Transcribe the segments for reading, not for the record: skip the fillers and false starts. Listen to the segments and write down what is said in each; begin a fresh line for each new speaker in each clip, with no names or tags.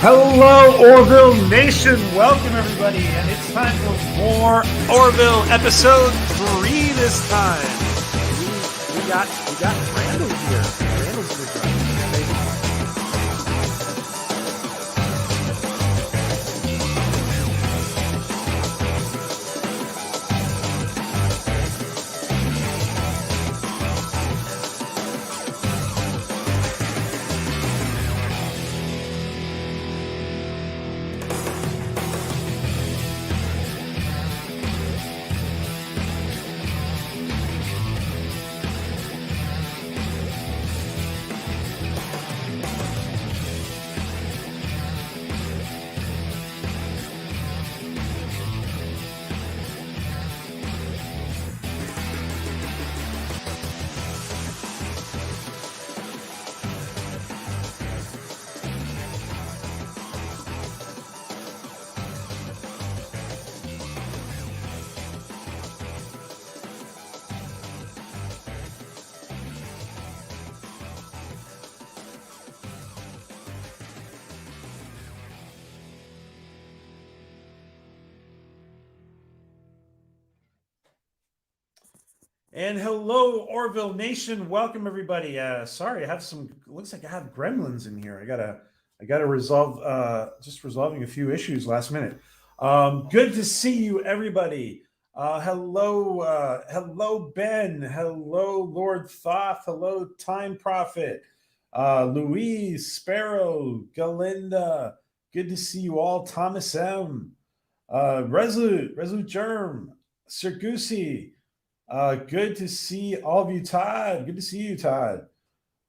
Hello, Orville Nation. Welcome, everybody. And it's time for more Orville episode 3 this time. We got Randall here. Randall's with us. And hello, Orville Nation. Welcome, everybody. Sorry, I have looks like I have gremlins in here. I gotta resolving a few issues last minute. Good to see you, everybody. Hello, Ben. Hello, Lord Thoth. Hello, Time Prophet. Louise, Sparrow, Galinda. Good to see you all. Thomas M. Resolute Germ, Sir Goosey. Good to see all of you, Todd. Good to see you, Todd.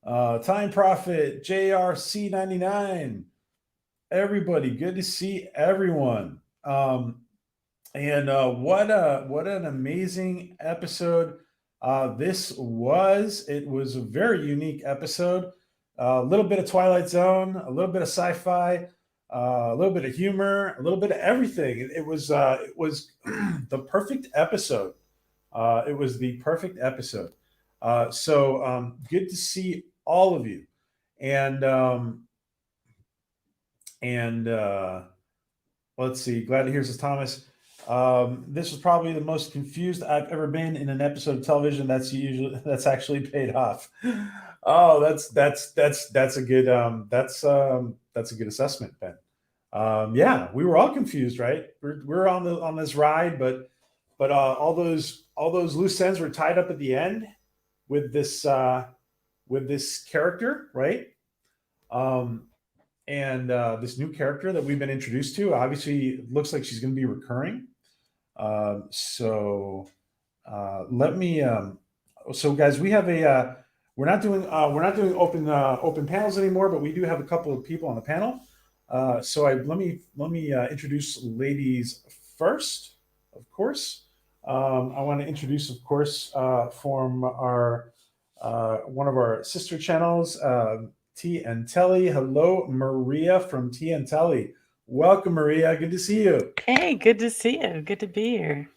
Time Prophet, JRC99. Everybody, good to see everyone. What an amazing episode this was. It was a very unique episode. A little bit of Twilight Zone, a little bit of sci-fi, a little bit of humor, a little bit of everything. It was the perfect episode. It was the perfect episode. So good to see all of you. And let's see. Glad to hear this, Thomas. This was probably the most confused I've ever been in an episode of television. That's actually paid off. Oh, that's a good assessment, Ben. Yeah, we were all confused, right? We're on this ride, but all those loose ends were tied up at the end with this character, right? This new character that we've been introduced to. Obviously, it looks like she's going to be recurring. So guys, we have we're not doing open panels anymore, but we do have a couple of people on the panel. Let me introduce ladies first, of course. I want to introduce, of course, from our one of our sister channels, T and Telly. Hello, Maria from T and Telly. Welcome, Maria. Good to see you.
Hey, good to see you. Good to be here.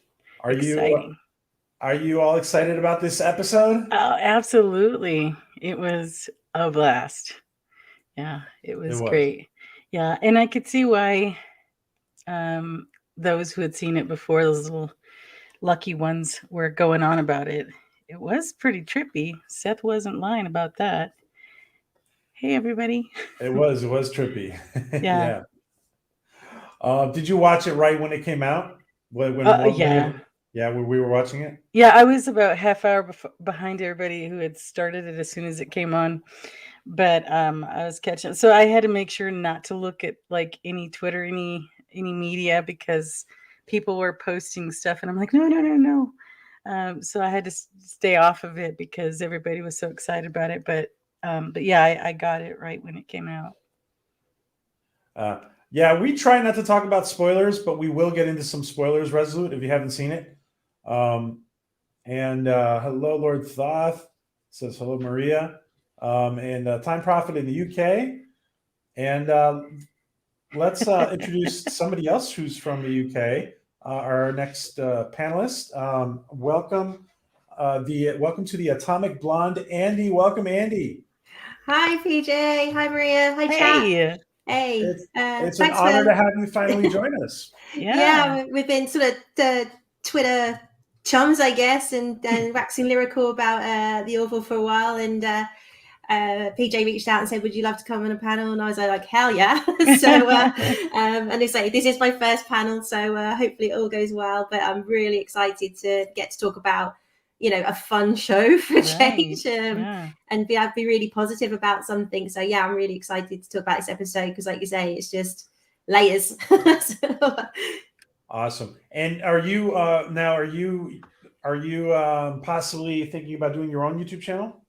Are you all excited about this episode?
Oh, absolutely. It was a blast. Yeah, it was great. Yeah, and I could see why those who had seen it before, those little lucky ones, were going on about it. It was pretty trippy. Seth wasn't lying about that. Hey, everybody.
It was trippy.
Yeah.
Did you watch it right when it came out? When we were watching it?
Yeah, I was about half hour behind everybody who had started it as soon as it came on. But I was catching. So I had to make sure not to look at like any Twitter, any media, because people were posting stuff. And I'm like, no. So I had to stay off of it because everybody was so excited about it. But yeah, I got it right when it came out.
Yeah, we try not to talk about spoilers, but we will get into some spoilers, Resolute, if you haven't seen it. Hello, Lord Thoth says hello, Maria. Time Prophet in the UK. And let's introduce somebody else who's from the UK. Our next panelist. Welcome to the Atomic Blonde, Andy. Welcome, Andy.
Hi, PJ. Hi, Maria. Hi, chat.
Hey.
Hey,
It's an
thanks
honor
for
to have you finally join us.
yeah, we've been sort of Twitter chums, I guess, and waxing lyrical about the Orville for a while. And PJ reached out and said, "Would you love to come on a panel?" And I was like, "Hell yeah!" So, and they say this is my first panel, so hopefully it all goes well. But I'm really excited to get to talk about, a fun show for a change, and be really positive about something. So yeah, I'm really excited to talk about this episode because, like you say, it's just layers.
Awesome. And are you possibly thinking about doing your own YouTube channel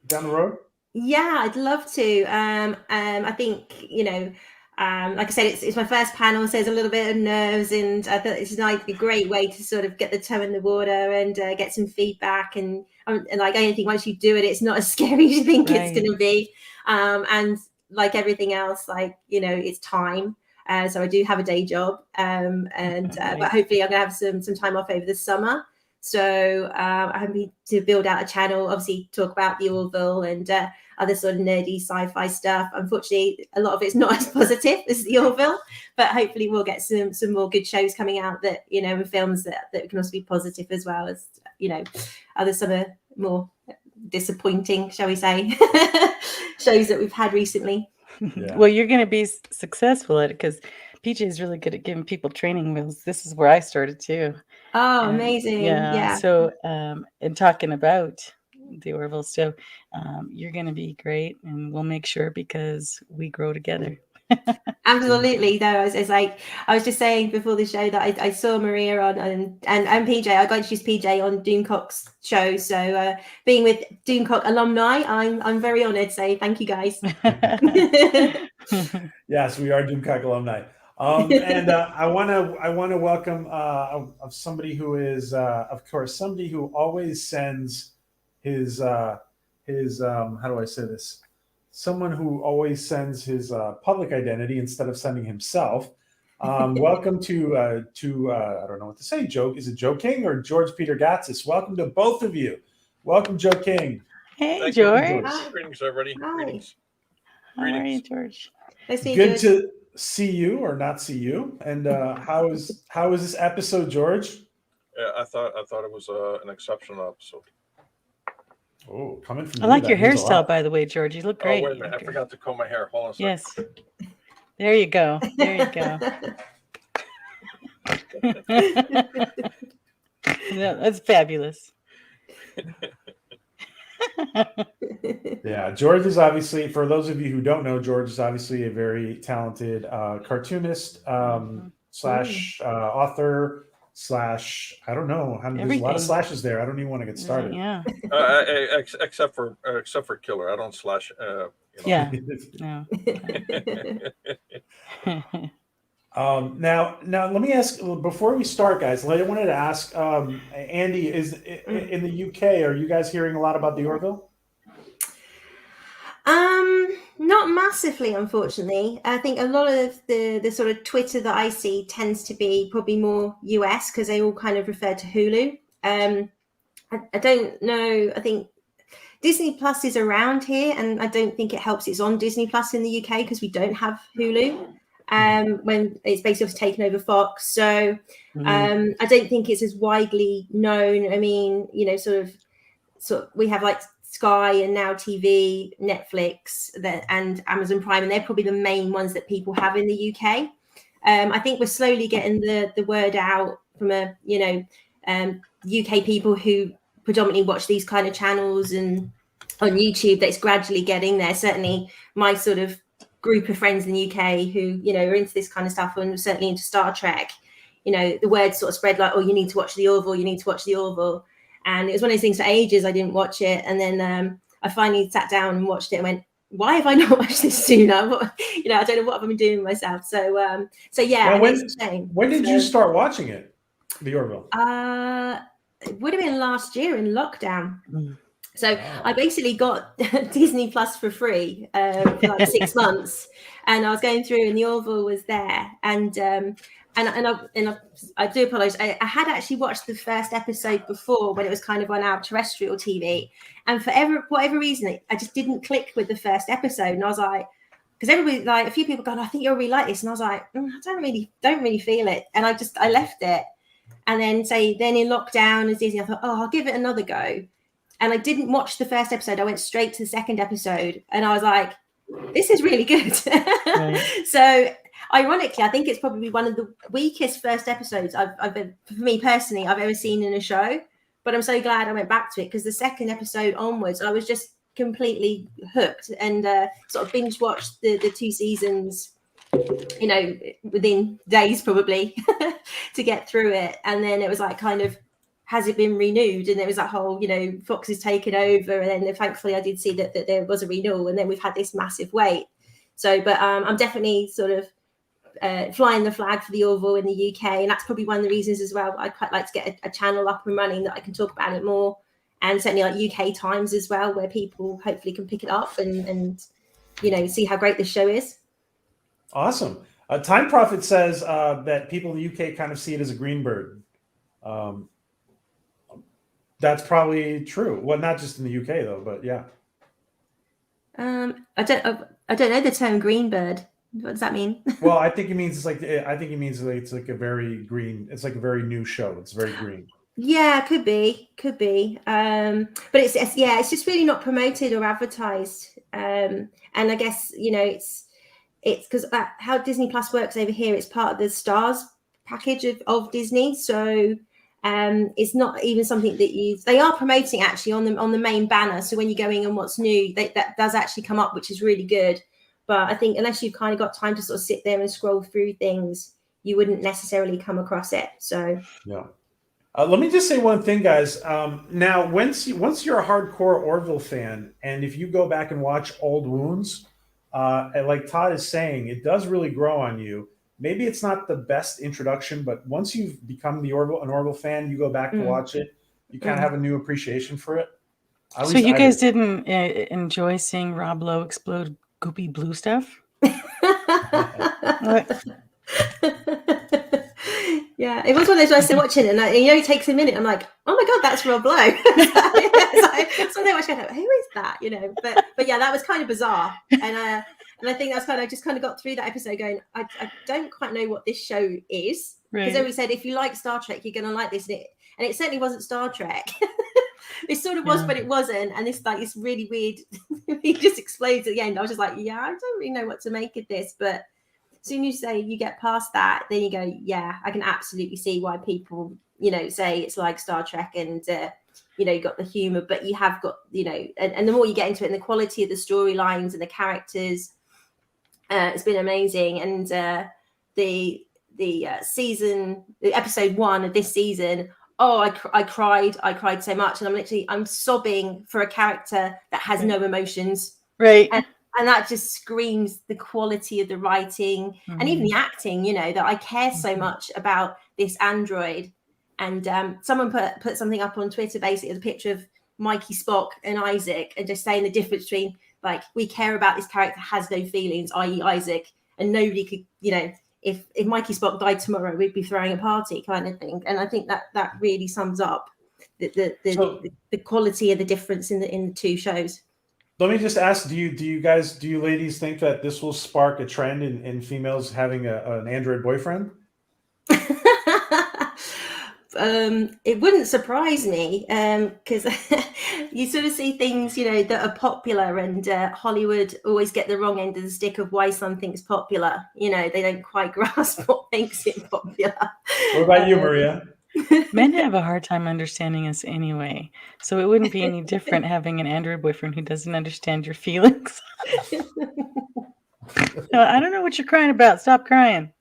down the road?
Yeah, I'd love to. I think, like I said, it's my first panel, so there's a little bit of nerves, and I thought it's a great way to sort of get the toe in the water and get some feedback. And like anything, once you do it, it's not as scary as you think it's going to be. And like everything else, it's time. So I do have a day job, but hopefully I'm going to have some time off over the summer. So I'm hoping to build out a channel, obviously talk about the Orville and other sort of nerdy sci-fi stuff. Unfortunately, a lot of it's not as positive as the Orville, but hopefully we'll get some more good shows coming out that, and films that can also be positive as well as, some are more disappointing, shall we say, shows that we've had recently.
Yeah. Well, you're going to be successful at it because PJ is really good at giving people training wheels. This is where I started too.
Oh, amazing. Yeah.
So, and talking about the Orville, so you're going to be great, and we'll make sure because we grow together.
Absolutely. No, it's like I was just saying before the show that I saw Maria on and PJ. I got introduced PJ on Doomcock's show. So being with Doomcock alumni, I'm very honoured. So thank you guys.
Yes, we are Doomcock alumni. And I want to welcome somebody who is, of course, somebody who always sends his how do I say this? Someone who always sends his public identity instead of sending himself. Welcome to I don't know what to say. Joe, is it Joe King or George Peter Gatsis? Welcome to both of you. Welcome, Joe King.
Hey, George.
Greetings, everybody.
Hi.
Greetings.
How are you, George?
Good to see you or not see you. And how is this episode, George?
I thought it was an exceptional episode.
Oh, coming from
I like your hairstyle, by the way, George. You look great.
Oh, wait a minute. I forgot to comb my hair. Hold on a second.
Yes. There you go. There you go. No, that's fabulous.
Yeah, George is obviously, for those of you who don't know, George is obviously a very talented cartoonist slash author slash, I don't know, there's a lot of slashes there. I don't even want to get started.
Yeah.
Except for killer, I don't slash.
Yeah. No.
Now, let me ask before we start, guys. I wanted to ask, Andy, is in the UK? Are you guys hearing a lot about the Orville?
Not massively, unfortunately. I think a lot of the sort of Twitter that I see tends to be probably more US because they all kind of refer to Hulu. I don't know. I think Disney Plus is around here, and I don't think it helps. It's on Disney Plus in the UK because we don't have Hulu. When it's basically taken over Fox, so I don't think it's as widely known. I mean, sort of we have like Sky and Now TV, Netflix, and Amazon Prime, and they're probably the main ones that people have in the UK. I think we're slowly getting the word out from UK people who predominantly watch these kind of channels and on YouTube. That's gradually getting there. Certainly, my sort of group of friends in the UK who are into this kind of stuff and certainly into Star Trek. The word sort of spread like, oh, you need to watch the Orville. You need to watch the Orville. And it was one of those things for ages I didn't watch it. And then I finally sat down and watched it and went, why have I not watched this sooner? I don't know what I've been doing with myself. So yeah.
Well, when did you start watching it, the Orville?
It would have been last year in lockdown. So I basically got Disney Plus for free for like 6 months, and I was going through, and the Orville was there, and I do apologize. I had actually watched the first episode before when it was kind of on our terrestrial TV, and for whatever reason, I just didn't click with the first episode, and I was like, because everybody, like a few people going, I think you'll really like this, and I was like, I don't really feel it, and I left it. And then in lockdown as Disney, I thought, I'll give it another go. And I didn't watch the first episode. I went straight to the second episode, and I was like, this is really good. Right. So ironically, I think it's probably one of the weakest first episodes I've been, for me personally, I've ever seen in a show. But I'm so glad I went back to it, because the second episode onwards, I was just completely hooked, and sort of binge watched the 2 seasons, you know, within days probably to get through it. And then it was like, kind of, has it been renewed? And there was that whole, you know, Fox has taken over, and then thankfully I did see that there was a renewal, and then we've had this massive wait. So but I'm definitely sort of flying the flag for the Orville in the UK, and that's probably one of the reasons as well. I'd quite like to get a channel up and running that I can talk about it more, and certainly like UK Times as well, where people hopefully can pick it up and you know, see how great this show is.
Awesome. Time Prophet says that people in the UK kind of see it as a green bird. That's probably true. Well, not just in the UK though, but yeah.
I don't know the term green bird. What does that mean?
Well, I think it means it's like it's like a very green. It's like a very new show. It's very green.
Yeah, could be. But it's just really not promoted or advertised. And I guess, you know, it's because how Disney Plus works over here. It's part of the Stars package of Disney, so it's not even something that they are promoting actually on the main banner. So when you're going on what's new, that does actually come up, which is really good. But I think unless you've kind of got time to sort of sit there and scroll through things, you wouldn't necessarily come across it. So
yeah. Let me just say one thing, guys. Now, once you're a hardcore Orville fan, and if you go back and watch Old Wounds, and like Todd is saying, it does really grow on you. Maybe it's not the best introduction, but once you've become an Orville fan, you go back to watch it, you kind of have a new appreciation for it.
So you guys didn't enjoy seeing Rob Lowe explode goopy blue stuff?
Yeah, it was one of those I started watching it, and it takes a minute. I'm like, oh my god, that's Rob Lowe. So they watch it, who is that? You know, but yeah, that was kind of bizarre, and I think that's I just got through that episode going, I don't quite know what this show is, because everybody said if you like Star Trek, you're going to like this, and it certainly wasn't Star Trek. It sort of was, but it wasn't, and this really weird. He just explodes at the end. I was just like, yeah, I don't really know what to make of this, but as soon as you get past that, then you go, yeah, I can absolutely see why people, you know, say it's like Star Trek, and you know, you got the humor, but you have got, you know, and the more you get into it, and the quality of the storylines and the characters, it's been amazing. And the episode 1 of this season, I cried so much, and I'm sobbing for a character that has no emotions,
right?
And that just screams the quality of the writing and even the acting, you know, that I care so much about this android. And someone put something up on Twitter, basically, a picture of Mikey, Spock and Isaac, and just saying the difference between, like, we care about this character has no feelings, i.e. Isaac, and nobody could, you know, if Mikey Spock died tomorrow, we'd be throwing a party kind of thing. And I think that really sums up the quality of the difference in the two shows.
Let me just ask, do you ladies think that this will spark a trend in females having an android boyfriend?
It wouldn't surprise me, because you sort of see things, you know, that are popular, and Hollywood always get the wrong end of the stick of why something's popular. You know, they don't quite grasp what makes it popular.
What about you, Maria?
Men have a hard time understanding us anyway, so it wouldn't be any different having an android boyfriend who doesn't understand your feelings. I don't know what you're crying about. Stop crying.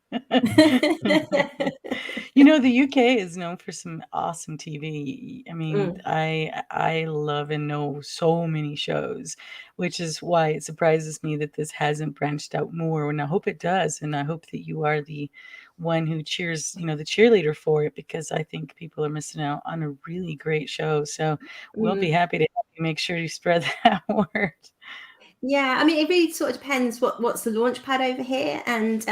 You know, the UK is known for some awesome TV. I mean, I love and know so many shows, which is why it surprises me that this hasn't branched out more. And I hope it does, and I hope that you are the one who cheers, you know, the cheerleader for it, because I think people are missing out on a really great show. So we'll be happy to help you make sure you spread that word.
Yeah, I mean, it really sort of depends what's the launch pad over here, and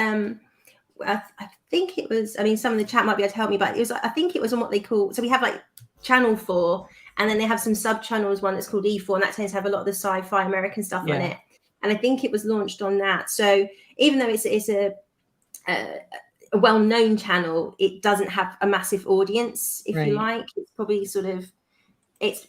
I think it was, I mean, some of the chat might be able to help me, but it was, I think it was on what they call, so we have like Channel 4, and then they have some sub channels, one that's called E4, and that tends to have a lot of the sci-fi American stuff on it. and I think it was launched on that. So even though it's a well-known channel, it doesn't have a massive audience, if you like. It's probably it's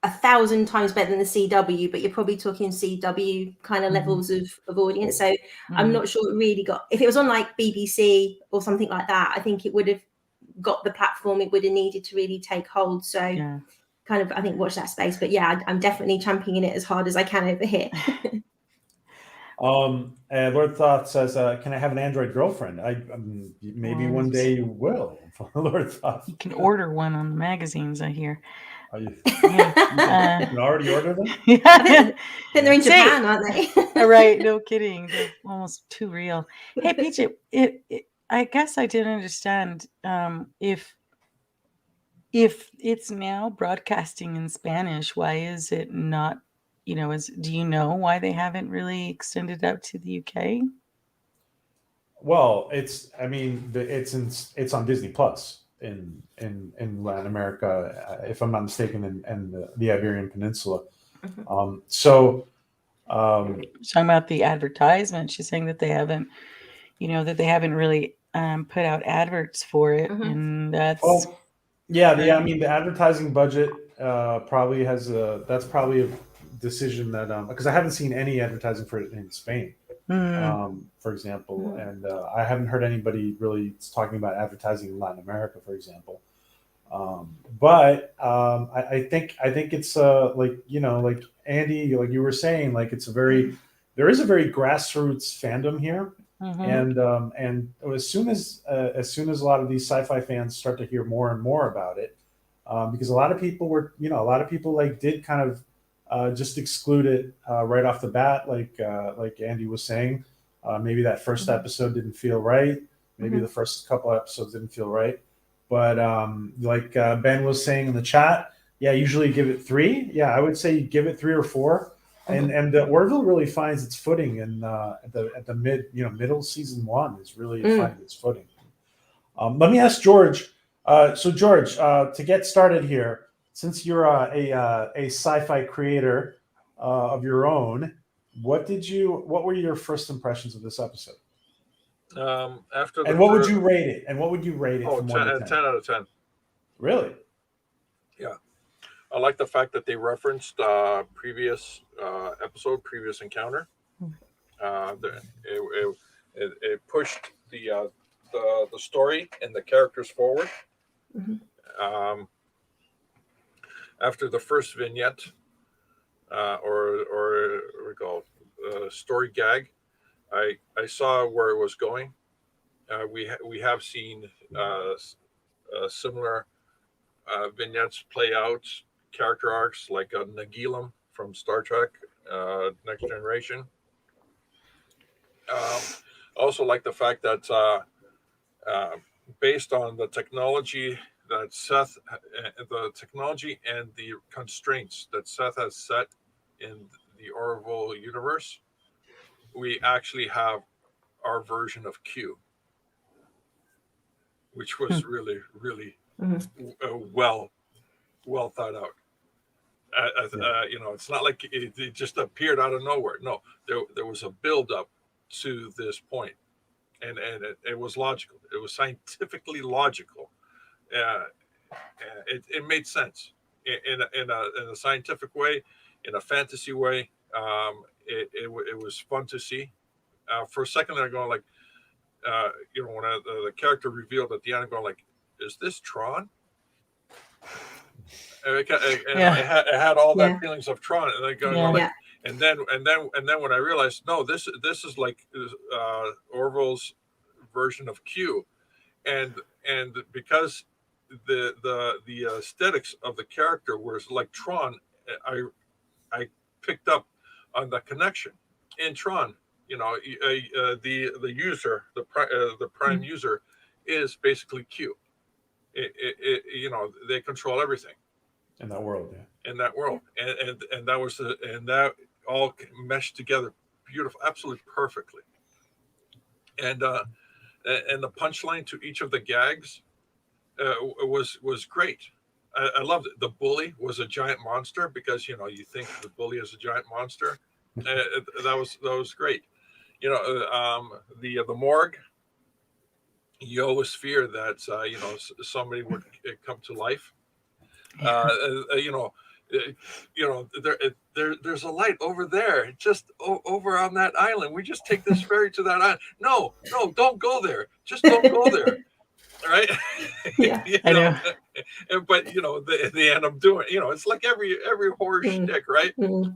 1,000 times better than the CW, but you're probably talking CW kind of levels of audience. So I'm not sure it really got, if it was on like BBC or something like that, I think it would have got the platform it would have needed to really take hold. So kind of, I think, watch that space. But yeah, I'm definitely championing it as hard as I can over here.
And Lord Thoth says, "Can I have an Android girlfriend?" Maybe one day you will. Lord Thoth,
you can order one on the magazines, I hear.
Are you?
Yeah.
You can already order them.
I think they're in Japan, aren't they?
Right? No kidding. They're almost too real. Hey, Peach, I guess I didn't understand if it's now broadcasting in Spanish, why is it not? Do you know why they haven't really extended out to the UK?
Well, it's on Disney Plus in Latin America, if I'm not mistaken, and the Iberian Peninsula.
Talking about the advertisement, she's saying that they haven't, really put out adverts for it, and that's
the advertising budget probably has that's probably a decision that because I haven't seen any advertising for it in Spain. For example, and I haven't heard anybody really talking about advertising in Latin America, for example. But I think it's like Andy, like you were saying, like there is a very grassroots fandom here, and as soon as a lot of these sci-fi fans start to hear more and more about it, because a lot of people like did kind of just exclude it right off the bat, like Andy was saying. Maybe that first episode didn't feel right. Maybe the first couple episodes didn't feel right. But like Ben was saying in the chat, usually give it 3. Yeah, I would say give it 3 or 4. And Orville really finds its footing at the middle season 1 is really finding its footing. Let me ask George. So George, to get started here, since you're a sci-fi creator of your own, what were your first impressions of this episode? What would you rate it? And what would you rate it from 1 to 10?
10 out of 10.
Really?
Yeah. I like the fact that they referenced previous episode, previous encounter. It pushed the story and the characters forward. After the first vignette, or we call story gag, I saw where it was going. We have seen similar vignettes play out, character arcs like Nagilum from Star Trek Next Generation. Also like the fact that based on the technology that Seth, the technology and the constraints that Seth has set in the Orville universe, we actually have our version of Q, which was really, really well thought out. It's not like it just appeared out of nowhere. No, there was a build up to this point, and it was logical. It was scientifically logical. It made sense in a scientific way, in a fantasy way. It was fun to see. For a second, they're going like, when the character revealed at the end, I'm going like, is this Tron? And it had all that feelings of Tron, and then going like, and then when I realized, no, this is like Orville's version of Q, and because the aesthetics of the character was like Tron, I picked up on the connection in Tron. The user, the prime user, is basically Q. They control everything
in that world.
And that all meshed together, beautiful, absolutely perfectly. And the punchline to each of the gags was great. I loved it. The bully was a giant monster because you think the bully is a giant monster. That was great. You know, the morgue. You always fear that somebody would come to life. There's a light over there, just over on that island. We just take this ferry to that island. No, don't go there. Just don't go there. Right?
Yeah,
I know.
But they end up doing. It's like every horror shtick, right?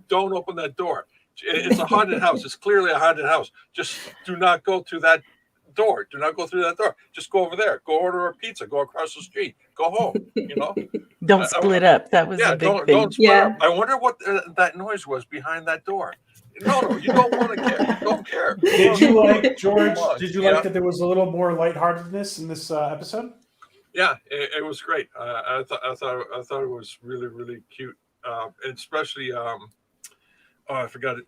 Don't open that door. It's a haunted house. It's clearly a haunted house. Just do not go to that door. Do not go through that door. Just go over there. Go order a pizza. Go across the street. Go home.
Don't split up. That was a big thing.
Don't split up. I wonder what that noise was behind that door. No, you don't want to care. You don't care.
Did you like, George? Did you like that there was a little more lightheartedness in this episode?
Yeah, it was great. I thought it was really, really cute, and especially I forgot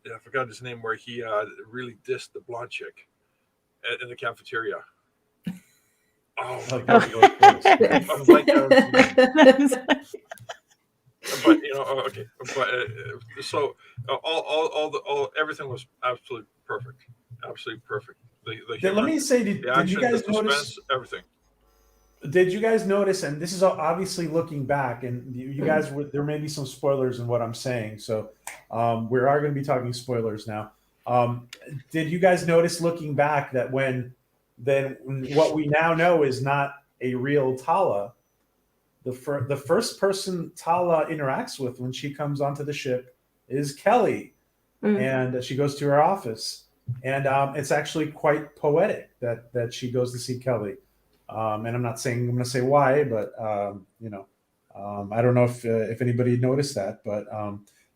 his name, where he really dissed the blonde chick in the cafeteria. Oh my God! But okay. But so all everything was absolutely perfect. Absolutely perfect. The humor,
let me say, did you guys notice
everything?
Did you guys notice? And this is obviously looking back, and you guys, there may be some spoilers in what I'm saying, so we are going to be talking spoilers now. Did you guys notice, looking back, that when what we now know is not a real Tala? The first person Tala interacts with when she comes onto the ship is Kelly, and she goes to her office, and it's actually quite poetic that she goes to see Kelly. And I'm not saying I'm going to say why, but I don't know if anybody noticed that, but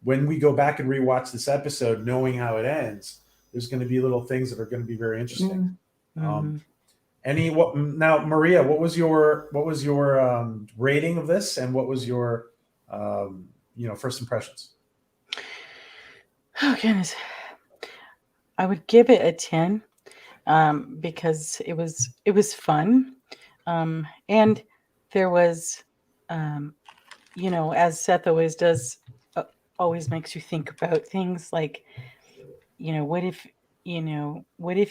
when we go back and rewatch this episode, knowing how it ends, there's going to be little things that are going to be very interesting. Now, Maria, what was your rating of this, and what was your first impressions?
Oh goodness, I would give it a 10 because it was fun, and there was as Seth always does, always makes you think about things like, what if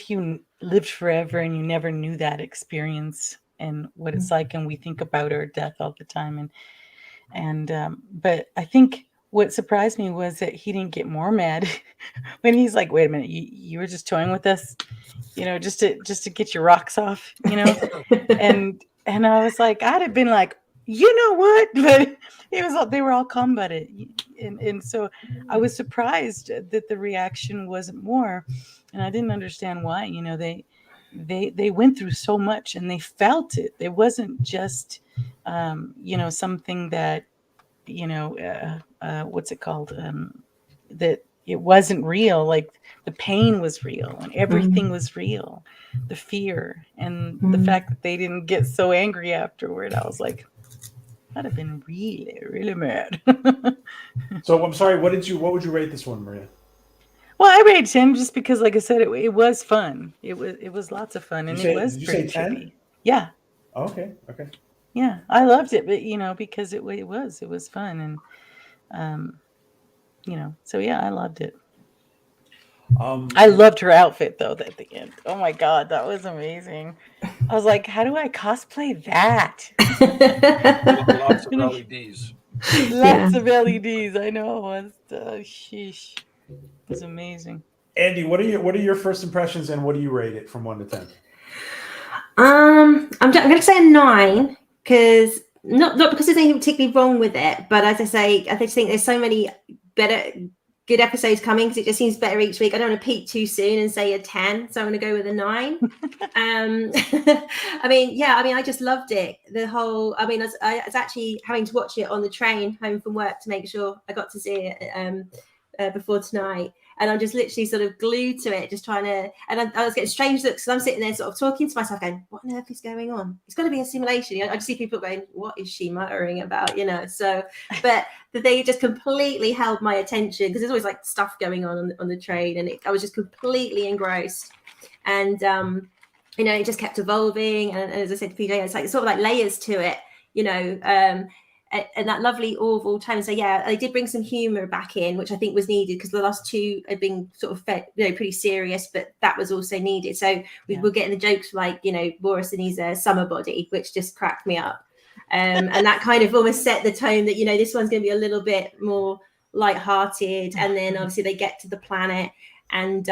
you lived forever and you never knew that experience, and what it's like, and we think about our death all the time, but I think what surprised me was that he didn't get more mad when he's like, wait a minute, you were just toying with us, just to get your rocks off, and I was like, I'd have been like, you know what, but they were all calm about it, and so I was surprised that the reaction wasn't more, and I didn't understand why. They went through so much and they felt it. It wasn't just something that what's it called, that it wasn't real. Like, the pain was real and everything was real, the fear, and the fact that they didn't get so angry afterward. I was like, I'd have been really, really mad.
So I'm sorry, what would you rate this one, Maria?
Well, I rated 10 just because, like I said, it was fun. It was lots of fun, and it was pretty trippy. Yeah.
Okay.
Yeah, I loved it, but because it was fun, and so yeah, I loved it. I loved her outfit though at the end. Oh my God, that was amazing. I was like, how do I cosplay that?
Lots of LEDs.
Lots of LEDs. I know. Sheesh. It was amazing.
Andy, what are your first impressions, and what do you rate it from 1 to 10?
I'm going to say a 9, because not because there's anything particularly wrong with it, but as I say, I just think there's so many good episodes coming, because it just seems better each week. I don't want to peak too soon and say a 10, so I'm going to go with a 9. I just loved it. I was actually having to watch it on the train home from work to make sure I got to see it before tonight. And I'm just literally sort of glued to it, just trying to, and I was getting strange looks, because I'm sitting there sort of talking to myself going, what on earth is going on? It's got to be a simulation. I just see people going, what is she muttering about? So, but they just completely held my attention, because there's always like stuff going on the train, and I was just completely engrossed. And, it just kept evolving. And as I said to PJ, it's like sort of like layers to it, and that lovely Orville tone. So yeah, they did bring some humor back in, which I think was needed because the last two had been sort of pretty serious, but that was also needed. So we were getting the jokes like, Boris and his summer body, which just cracked me up. And that kind of almost set the tone that, this one's going to be a little bit more lighthearted. And then obviously they get to the planet and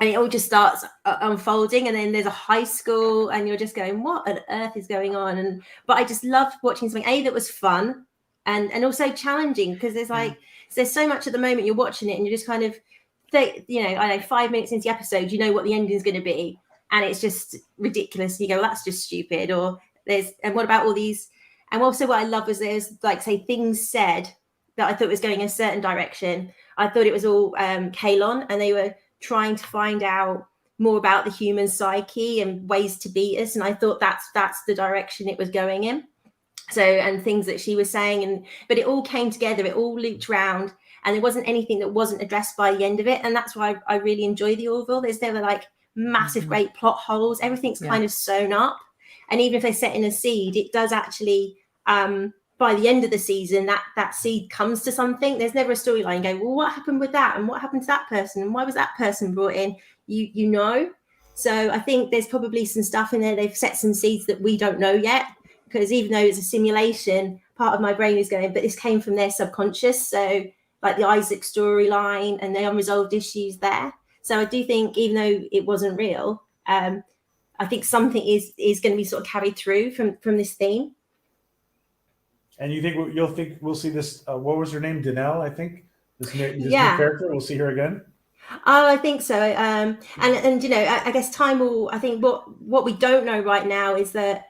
it all just starts unfolding, and then there's a high school and you're just going, what on earth is going on? But I just loved watching something that was fun and also challenging, because there's so much at the moment you're watching it and you're just kind of I don't know, 5 minutes into the episode you know what the ending is going to be, and it's just ridiculous. You go, well, that's just stupid. Or and what about all these? And also what I love was there's things said that I thought was going a certain direction. I thought it was all Kalon, and they were trying to find out more about the human psyche and ways to beat us, and I thought that's the direction it was going in. So, and things that she was saying, but it all came together, it all looped round, and there wasn't anything that wasn't addressed by the end of it. And that's why I really enjoy the Orville. There's never massive great plot holes. Everything's kind of sewn up, and even if they're setting a seed, it does actually by the end of the season, that seed comes to something. There's never a storyline going, well, what happened with that? And what happened to that person? And why was that person brought in? So I think there's probably some stuff in there. They've set some seeds that we don't know yet, because even though it's a simulation, part of my brain is going, but this came from their subconscious. So like the Isaac storyline and the unresolved issues there. So I do think, even though it wasn't real, I think something is going to be sort of carried through from this theme.
And you think we'll see this? What was her name? Danelle, I think. This new character. We'll see her again.
Oh, I think so. And I guess time will. I think what we don't know right now is that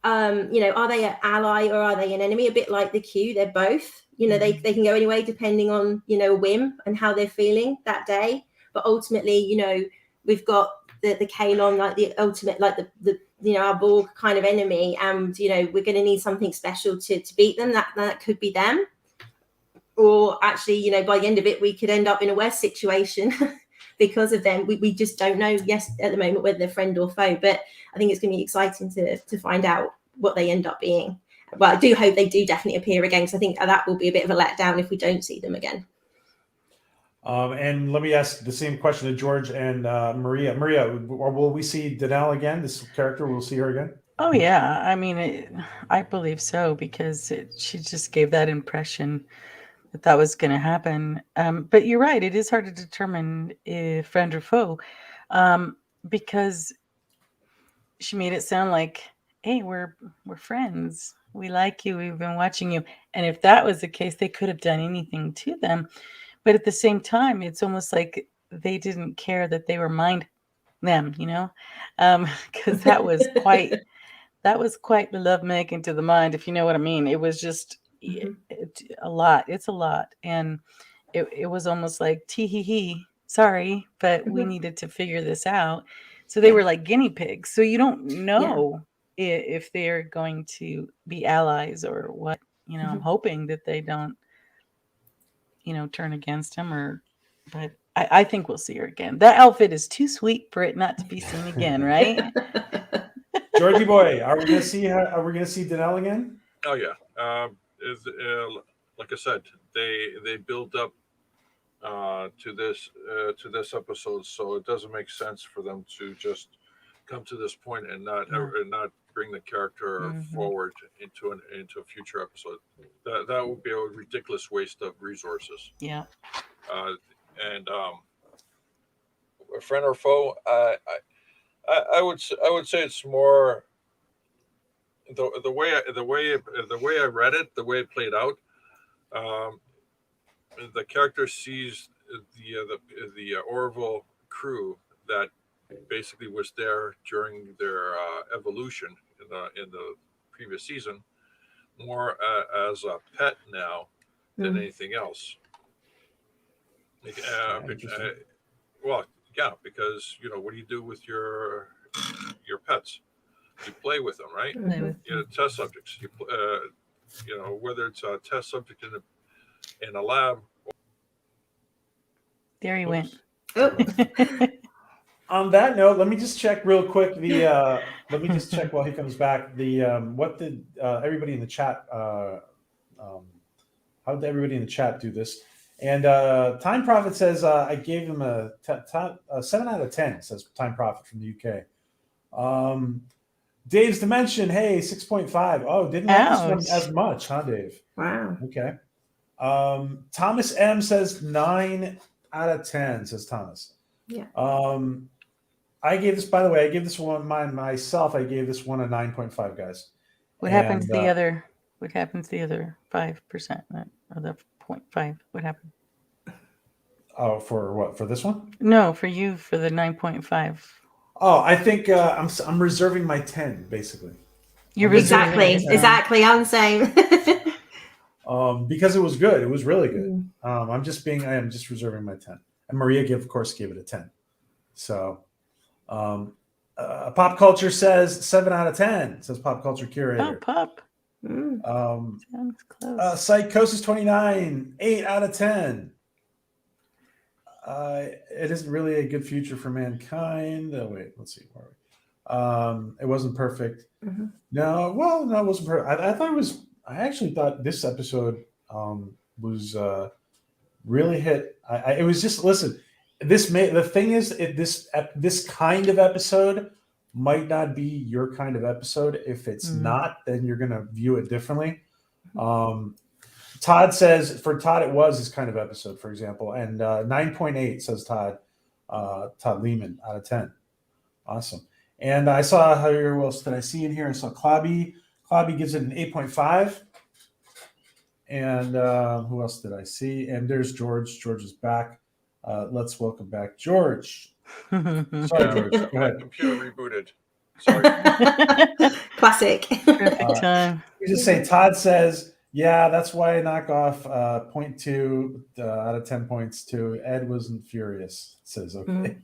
are they an ally or are they an enemy? A bit like the Q, they're both. They can go anyway depending on a whim and how they're feeling that day. But ultimately, we've got the Kalon, like the ultimate, like the our Borg kind of enemy, and we're going to need something special to beat them. That could be them, or actually by the end of it we could end up in a worse situation because of them. We just don't know at the moment whether they're friend or foe, but I think it's going to be exciting to find out what they end up being. But I do hope they do definitely appear again, because I think that will be a bit of a letdown if we don't see them again.
And let me ask the same question to George and Maria. Maria, will we see Danelle again? This character, we'll see her again?
Oh, yeah. I mean, I believe so, because she just gave that impression that was going to happen. But you're right. It is hard to determine if friend or foe, because she made it sound like, hey, we're friends. We like you. We've been watching you. And if that was the case, they could have done anything to them. But at the same time, it's almost like they didn't care that they were them, because that was quite the love making to the mind, if you know what I mean. It was just a lot. It's a lot. And it was almost like, tee-hee-hee, sorry, but we needed to figure this out. So they were like guinea pigs. So you don't know if they're going to be allies or what. I'm hoping that they don't turn against him, but I think we'll see her again. That outfit is too sweet for it not to be seen again, right?
Georgie boy, are we going to see Danelle again?
Oh yeah. Like I said, they build up to this episode, so it doesn't make sense for them to just come to this point and not bring the character forward into a future episode. That would be a ridiculous waste of resources.
Yeah.
And a friend or foe, I would say it's more the way I read it, the way it played out. The character sees the Orville crew that basically was there during their evolution in the previous season more as a pet now than anything else. Because what do you do with your pets? You play with them, right? Test subjects. Whether it's a test subject in a lab.
There he went.
On that note, let me just check real quick. Let me just check while he comes back. What did everybody in the chat How did everybody in the chat do this? And Time Prophet says I gave him a 7 out of 10. Says Time Prophet from the UK. Dave's Dimension, hey, 6.5. Oh, didn't like this one as much, huh, Dave?
Wow.
Okay. Thomas M says 9 out of 10. Says Thomas.
Yeah.
I gave this, by the way, I gave this one myself. I gave this one a 9.5, guys.
What happens to the other? What happens to the other 5% of the 0.5? What happened?
Oh, for what? For this one?
No, for you, for the 9.5.
Oh, I think I'm reserving my 10, basically.
You're
exactly. I'm the same.
Because it was good. It was really good. I am just reserving my 10. And Maria, of course, gave it a 10. So, Pop Culture says 7 out of 10. Says Pop Culture Curator.
Pop. Sounds close.
Psychosis 29, 8 out of 10. It isn't really a good future for mankind. Oh, wait, let's see. Where are we? It wasn't perfect.
Mm-hmm.
No, it wasn't perfect. I thought it was. I actually thought this episode was really hit. It was just, listen. The thing is, this kind of episode might not be your kind of episode. If it's not, then you're gonna view it differently. Todd says, for Todd, it was his kind of episode, for example. And 9.8 says Todd Lehman out of 10. Awesome. And I saw, who else did I see in here? I saw Klobby. Klobby gives it an 8.5. And who else did I see? And there's George. George is back. Let's welcome back George. Sorry, George. Go ahead.
Computer rebooted. Sorry.
Classic.
Perfect time.
You just say, Todd says, yeah, that's why I knock off 0.2 out of 10 points to Ed wasn't furious. It says, okay.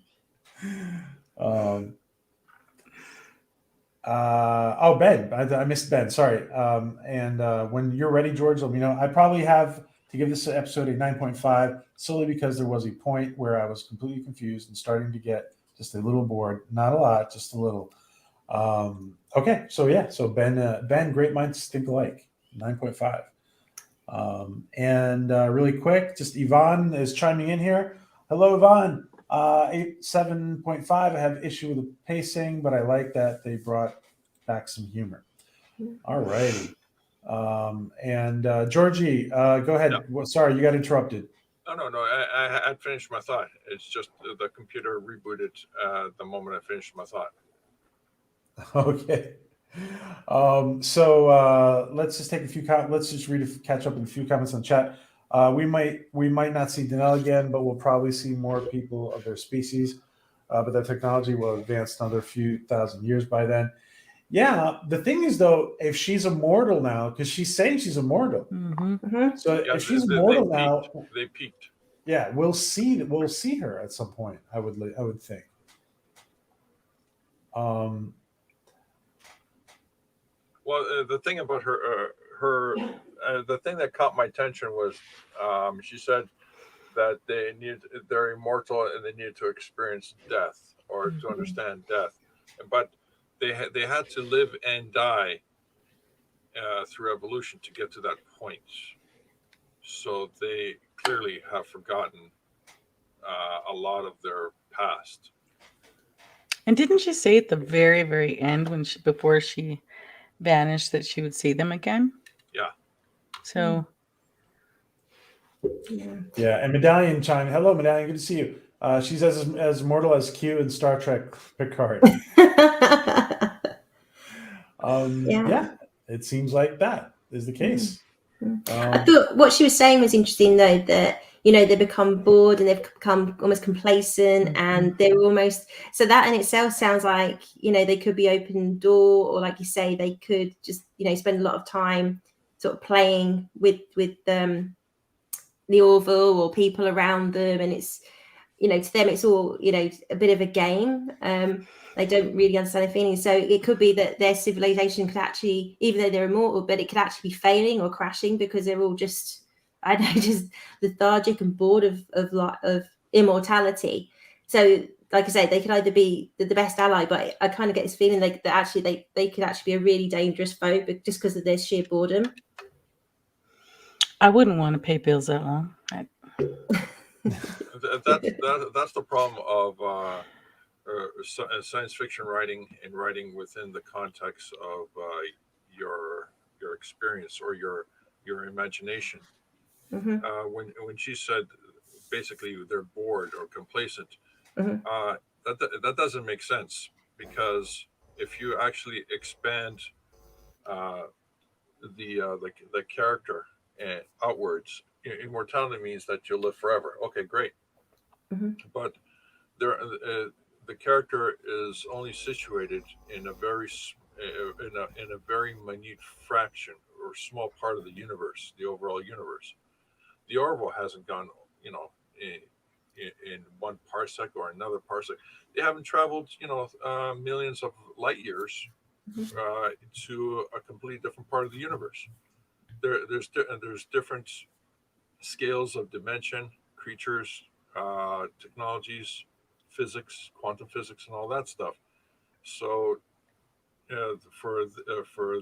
Ben, I missed Ben. Sorry. And when you're ready, George, let me know. I probably have to give this episode a 9.5 solely because there was a point where I was completely confused and starting to get just a little bored. Not a lot, just a little. Okay. So Ben, great minds think alike. 9.5. And really quick, just Yvonne is chiming in here. Hello, Yvonne. 7.5. I have issue with the pacing, but I like that they brought back some humor. All righty. And Georgie, go ahead.
Yeah.
Sorry, you got interrupted.
No. I had finished my thought. It's just the computer rebooted the moment I finished my thought.
Okay. So let's just take a few. Let's just catch up with a few comments on chat. We might not see Danelle again, but we'll probably see more people of their species. But that technology will advance another few thousand years by then. Yeah, the thing is though, if she's immortal now, because she's saying she's immortal.
Mm-hmm.
So if she's immortal now,
they peaked.
Yeah, we'll see her at some point. I would think.
Well, the thing about her the thing that caught my attention was she said that they're immortal and they need to experience death or to understand death, but they had to live and die through evolution to get to that point. So they clearly have forgotten a lot of their past.
And didn't she say at the very, very end before she vanished that she would see them again?
Yeah.
So.
Yeah, and Medallion chime. Hello, Medallion. Good to see you. She's as immortal as Q in Star Trek Picard. Yeah, it seems like that is the case.
I thought what she was saying was interesting, though, that they become bored and they've become almost complacent, and they're almost so that in itself sounds like they could be open door, or like you say, they could just spend a lot of time sort of playing with the Orville or people around them, and it's to them it's all a bit of a game. They don't really understand their feelings, so it could be that their civilization could actually, even though they're immortal, but it could actually be failing or crashing because they're all just just lethargic and bored of immortality. So like I say, they could either be the best ally, but I kind of get this feeling like that actually they could actually be a really dangerous foe, but just because of their sheer boredom.
I wouldn't want to pay bills that long.
That's the problem of science fiction writing and writing within the context of your experience or your imagination.
Mm-hmm.
When she said basically they're bored or complacent,
Mm-hmm.
That doesn't make sense, because if you actually expand the character outwards, immortality means that you'll live forever. Okay, great.
Mm-hmm.
But there, the character is only situated in a in a very minute fraction or small part of the universe, the overall universe. The Orville hasn't gone, in one parsec or another parsec. They haven't traveled, millions of light years to a completely different part of the universe. There's different scales of dimension, creatures, technologies, physics, quantum physics, and all that stuff. So for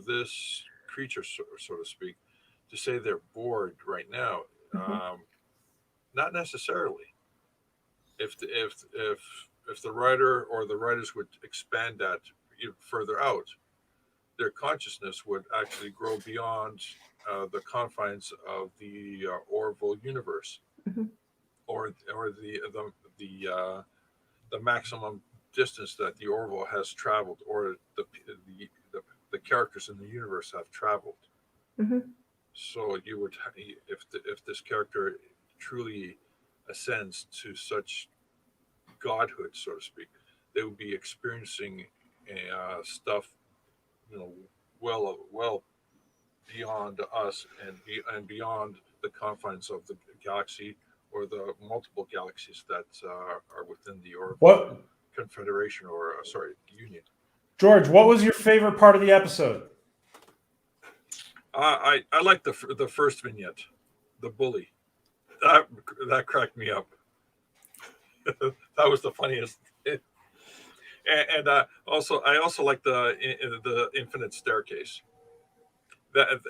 this creature, so to speak, to say they're bored right now, not necessarily. If the writer or the writers would expand that further out, their consciousness would actually grow beyond the confines of the Orville universe, or the maximum distance that the Orville has traveled, or the characters in the universe have traveled. So you would, if this character truly ascends to such godhood, so to speak, they would be experiencing stuff, well beyond us and beyond the confines of the galaxy or the multiple galaxies that are within the Orville Confederation or Union.
George, what was your favorite part of the episode?
I like the first vignette, the bully. That cracked me up. That was the funniest. And I also like the infinite staircase. That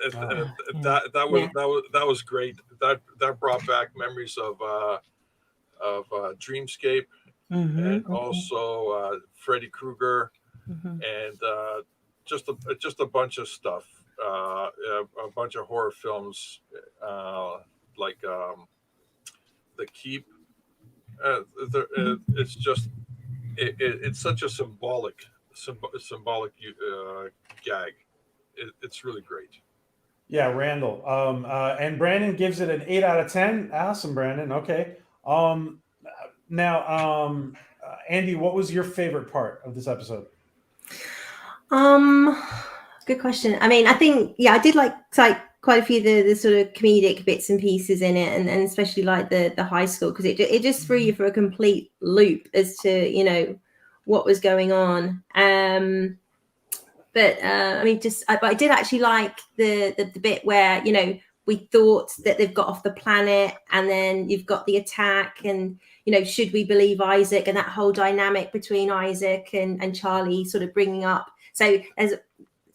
was great. That brought back memories of Dreamscape, and also Freddy Krueger, and just a bunch of stuff. A bunch of horror films like The Keep. It's just it's such a symbolic gag. It's really great.
Yeah, Randall. And Brandon gives it an 8 out of 10. Awesome, Brandon. Okay. Now, Andy, what was your favorite part of this episode?
Good question. I mean, I think, I did like quite a few of the sort of comedic bits and pieces in it, and especially like the high school, because it just threw you for a complete loop as to what was going on. But I mean, but I did actually like the bit where we thought that they've got off the planet, and then you've got the attack, and should we believe Isaac, and that whole dynamic between Isaac and Charlie sort of bringing up. So that's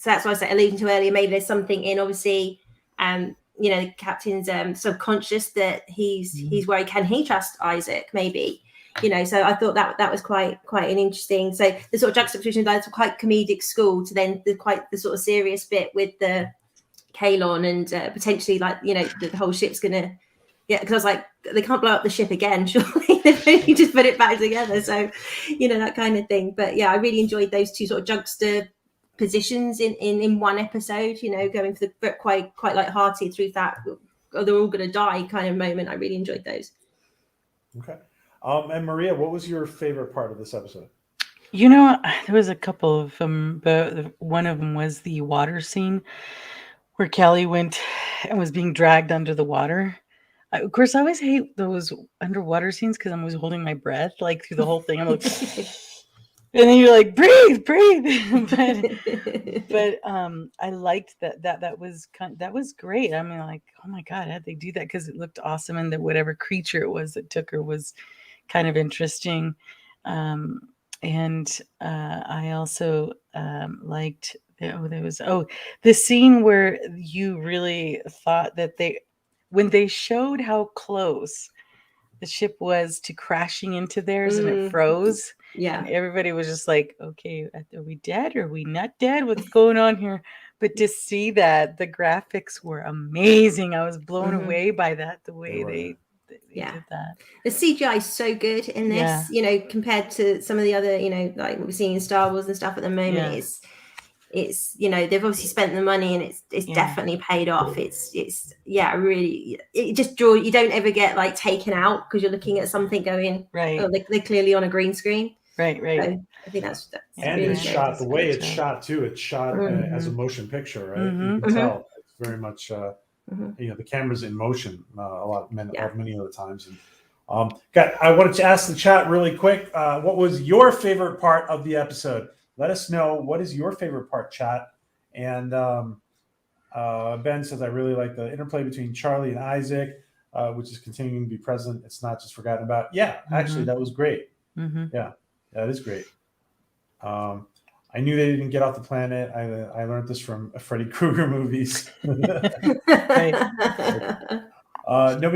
what I was alluding to earlier. Maybe there's something in, obviously, the captain's subconscious that he's worried. Can he trust Isaac? Maybe, So I thought that was quite an interesting. So the sort of juxtaposition, that's quite comedic school, to then the sort of serious bit with the Kalon, and potentially the whole ship's gonna. Yeah, because I was like, they can't blow up the ship again, surely. They've only just put it back together. So, that kind of thing. But yeah, I really enjoyed those two sort of juxtapositions in one episode, going for the quite light-hearted through that, they're all going to die kind of moment. I really enjoyed those.
Okay. And Maria, what was your favorite part of this episode?
There was a couple of them, but one of them was the water scene where Callie went and was being dragged under the water. Of course, I always hate those underwater scenes because I'm always holding my breath like through the whole thing. I'm like, and then you're like, breathe. but I liked that was great. I mean, like, oh my God, how'd they do that? Because it looked awesome, and that whatever creature it was that took her was kind of interesting. And I also liked the scene where you really thought that when they showed how close the ship was to crashing into theirs and it froze.
Yeah.
And everybody was just like, okay, are we dead? Are we not dead? What's going on here? But to see that, the graphics were amazing. I was blown away by that, the way they did that.
The CGI is so good in this, you know, compared to some of the other, you know, like what we're seeing in Star Wars and stuff at the moment. It's you know, they've obviously spent the money and it's definitely paid off. It's really, it just you don't ever get like taken out because you're looking at something going oh, they're clearly on a green screen.
Right.
So I think that's
and
really
it's shot the way it's shot too. It's shot as a motion picture, right? You can tell it's very much you know, the camera's in motion many of the times. And I wanted to ask the chat really quick, what was your favorite part of the episode? Let us know, what is your favorite part, chat? And Ben says, I really like the interplay between Charlie and Isaac, which is continuing to be present. It's not just forgotten about. Yeah, actually, that was great. Yeah, that is great. I knew they didn't get off the planet. I learned this from Freddy Krueger movies. Nobody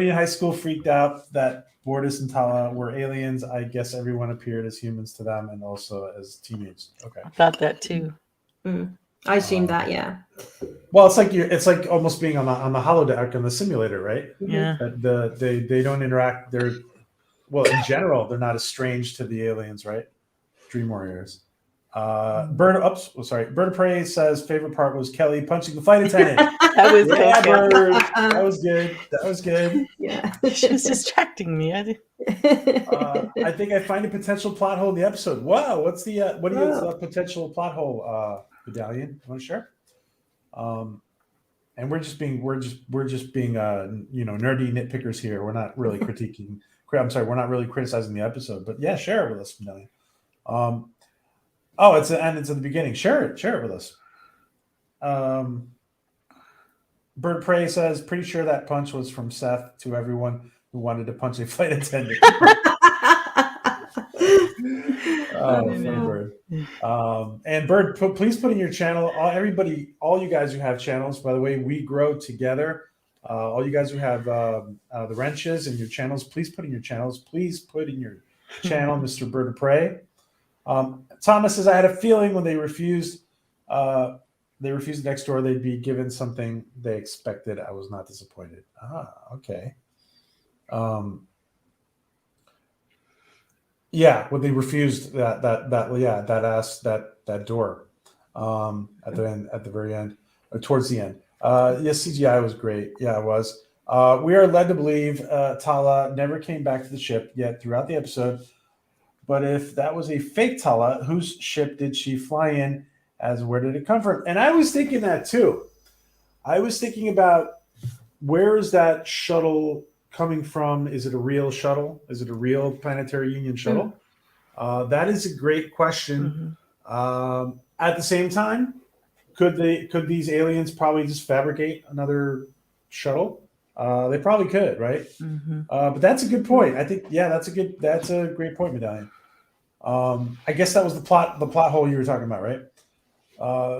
in high school freaked out that Bortus and Tala were aliens. I guess everyone appeared as humans to them and also as teenagers. Okay,
I thought that too.
I assumed that, yeah.
Well, it's like almost being on the holodeck on the simulator, right?
Yeah.
They don't interact. In general, they're not as strange to the aliens, right? Dream Warriors. Bird of Prey says favorite part was Kelly punching the flight attendant.
That was
Bird. That was good. That was good.
Yeah.
She was distracting me.
I think I find a potential plot hole in the episode. Wow, what is the potential plot hole, Medallion? You want to share? And we're just being you know, nerdy nitpickers here. We're not really critiquing. I'm sorry, we're not really criticizing the episode, but yeah, share it with us, Medallion. It's at the beginning. Share it with us. Bird Prey says, pretty sure that punch was from Seth to everyone who wanted to punch a flight attendant. Funny Bird. And Bird, please put in your channel. All you guys who have channels, by the way, we grow together. All you guys who have the wrenches and your channels, please put in your channels. Please put in your channel, Mr. Bird of Prey. Thomas says, I had a feeling when they refused next door, they'd be given something they expected. I was not disappointed. Okay. When they refused that door at the very end, or towards the end. Yes, CGI was great. Yeah, it was. We are led to believe Tala never came back to the ship yet throughout the episode. But if that was a fake Tala, whose ship did she fly in? As where did it come from? And I was thinking that too. I was thinking about, where is that shuttle coming from? Is it a real shuttle? Is it a real Planetary Union shuttle? That is a great question. At the same time, could these aliens probably just fabricate another shuttle? They probably could, right? But that's a good point. I think, that's a great point, Medallion. I guess that was the plot hole you were talking about, right?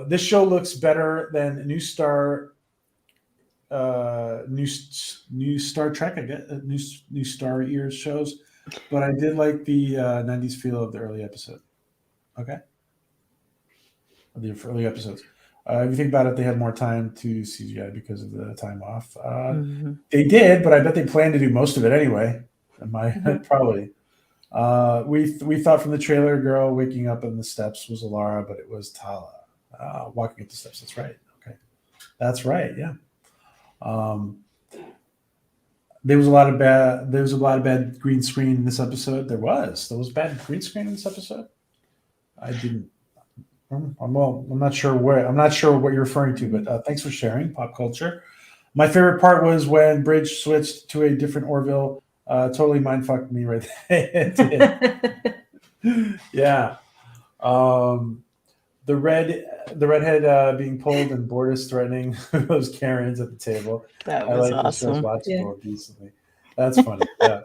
This show looks better than New Star Trek, I guess, New Star Ears shows, but I did like the 90s feel of the early episode. Okay, of the early episodes. If you think about it, they had more time to CGI because of the time off. They did, but I bet they planned to do most of it anyway. Probably. We thought from the trailer, girl waking up on the steps was Alara, but it was Tala walking up the steps. That's right. Okay, that's right. Yeah. There was a lot of bad green screen in this episode. There was bad green screen in this episode. I'm not sure what you're referring to, but thanks for sharing pop culture. My favorite part was when Bridge switched to a different Orville. Totally mindfucked me right there. Yeah. The redhead being pulled and Bortus threatening those Karens at the table.
That was awesome.
I was watching more recently. That's funny. Yeah.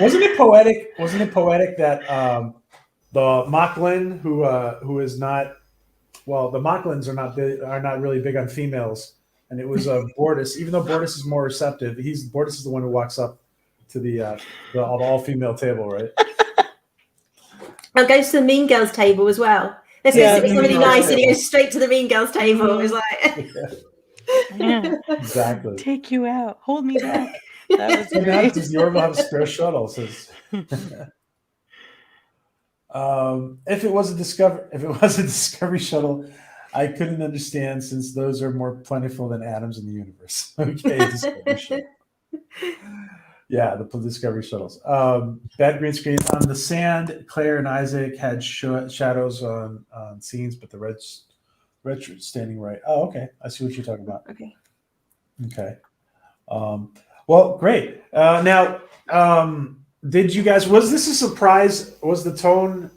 Wasn't it poetic? That the Mocklin, who is not, well, the Mocklins are not really big on females, and it was Bortus. Even though Bortus is more receptive, Bortus is the one who walks up to the all-female table, right?
And goes to the Mean Girls table as well. Let's go sit with somebody nice, and he goes straight to the Mean Girls table. It's like,
yeah,
exactly.
Take you out, hold me back. That was great.
Does the Orville have a spare shuttle? Says. If it was a Discovery shuttle, I couldn't understand since those are more plentiful than atoms in the universe. Okay, Discovery shuttle. Yeah, the Discovery shuttles. Bad green screen on the sand. Claire and Isaac had shadows on scenes, but the red's standing right. Oh, okay. I see what you're talking about. Okay. Well, great. Now, did you guys? Was this a surprise? Was the tone?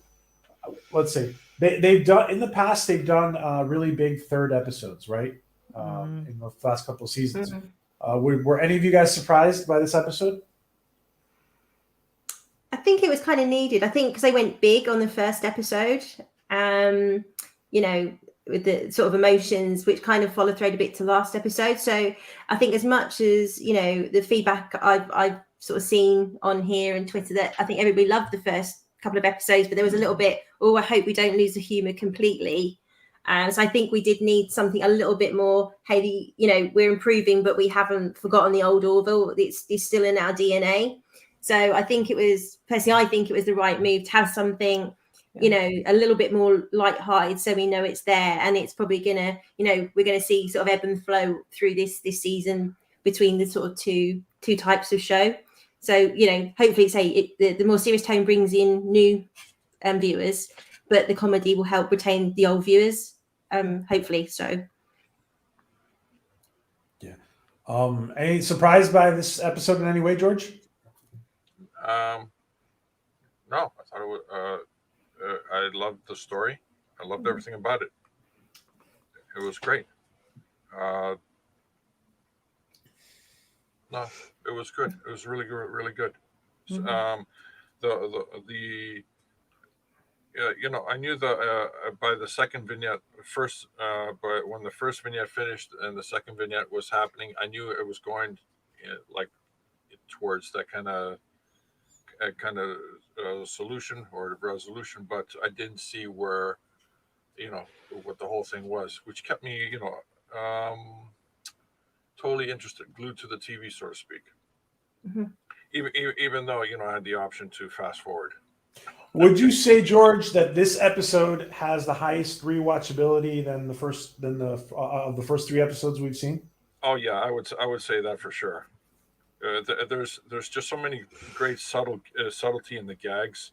Let's see. They've done in the past. They've done really big third episodes, right? In the last couple of seasons. Were any of you guys surprised by this episode?
I think it was kind of needed. I think because they went big on the first episode, with the sort of emotions, which kind of followed through a bit to last episode. So I think as much as, the feedback I've sort of seen on here and Twitter, that I think everybody loved the first couple of episodes, but there was a little bit, I hope we don't lose the humor completely. So I think we did need something a little bit more, hey, we're improving, but we haven't forgotten the old Orville. It's still in our DNA. So I think it was the right move to have something, a little bit more lighthearted, so we know it's there, and it's probably gonna, we're gonna see sort of ebb and flow through this season between the sort of two types of show. So hopefully, the more serious tone brings in new viewers, but the comedy will help retain the old viewers. Hopefully, so.
Yeah. Any surprised by this episode in any way, George?
No, I thought it was. I loved the story. I loved everything about it. It was great. No, it was good. It was really good. Really good. Mm-hmm. I knew by the second vignette but when the first vignette finished and the second vignette was happening, I knew it was going towards that kind of solution or resolution, but I didn't see where, what the whole thing was, which kept me, totally interested, glued to the TV, so to speak. Mm-hmm. Even though, I had the option to fast forward.
Would you say, George, that this episode has the highest rewatchability than the first three episodes we've seen?
Oh yeah, I would say that for sure. There's just so many great subtlety in the gags.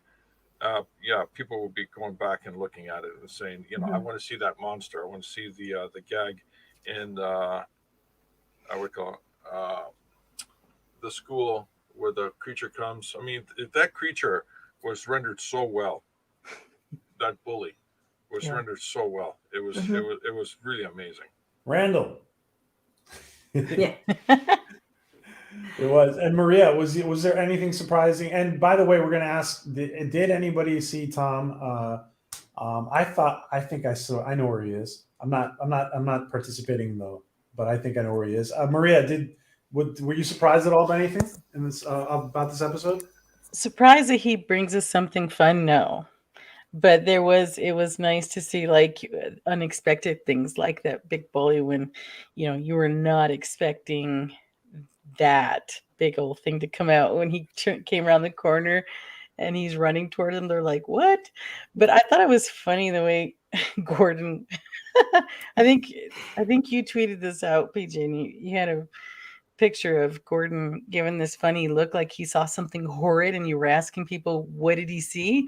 People will be going back and looking at it and saying, I want to see that monster. I want to see the gag in I would call the school where the creature comes. I mean, that creature was rendered so well. That bully was rendered so well. It was it was really amazing.
Randall.
Yeah.
It was. And Maria, was there anything surprising? And by the way, we're going to ask, did anybody see Tom? I think I saw. I know where he is. I'm not participating though, but I think I know where he is. Maria, were you surprised at all by anything in this about this episode?
Surprised that he brings us something fun? No, but it was nice to see like unexpected things like that big bully when, you were not expecting that big old thing to come out when he came around the corner and he's running toward them. They're like, what? But I thought it was funny the way Gordon, I think you tweeted this out, PJ, and you had a picture of Gordon giving this funny look like he saw something horrid, and you were asking people, what did he see?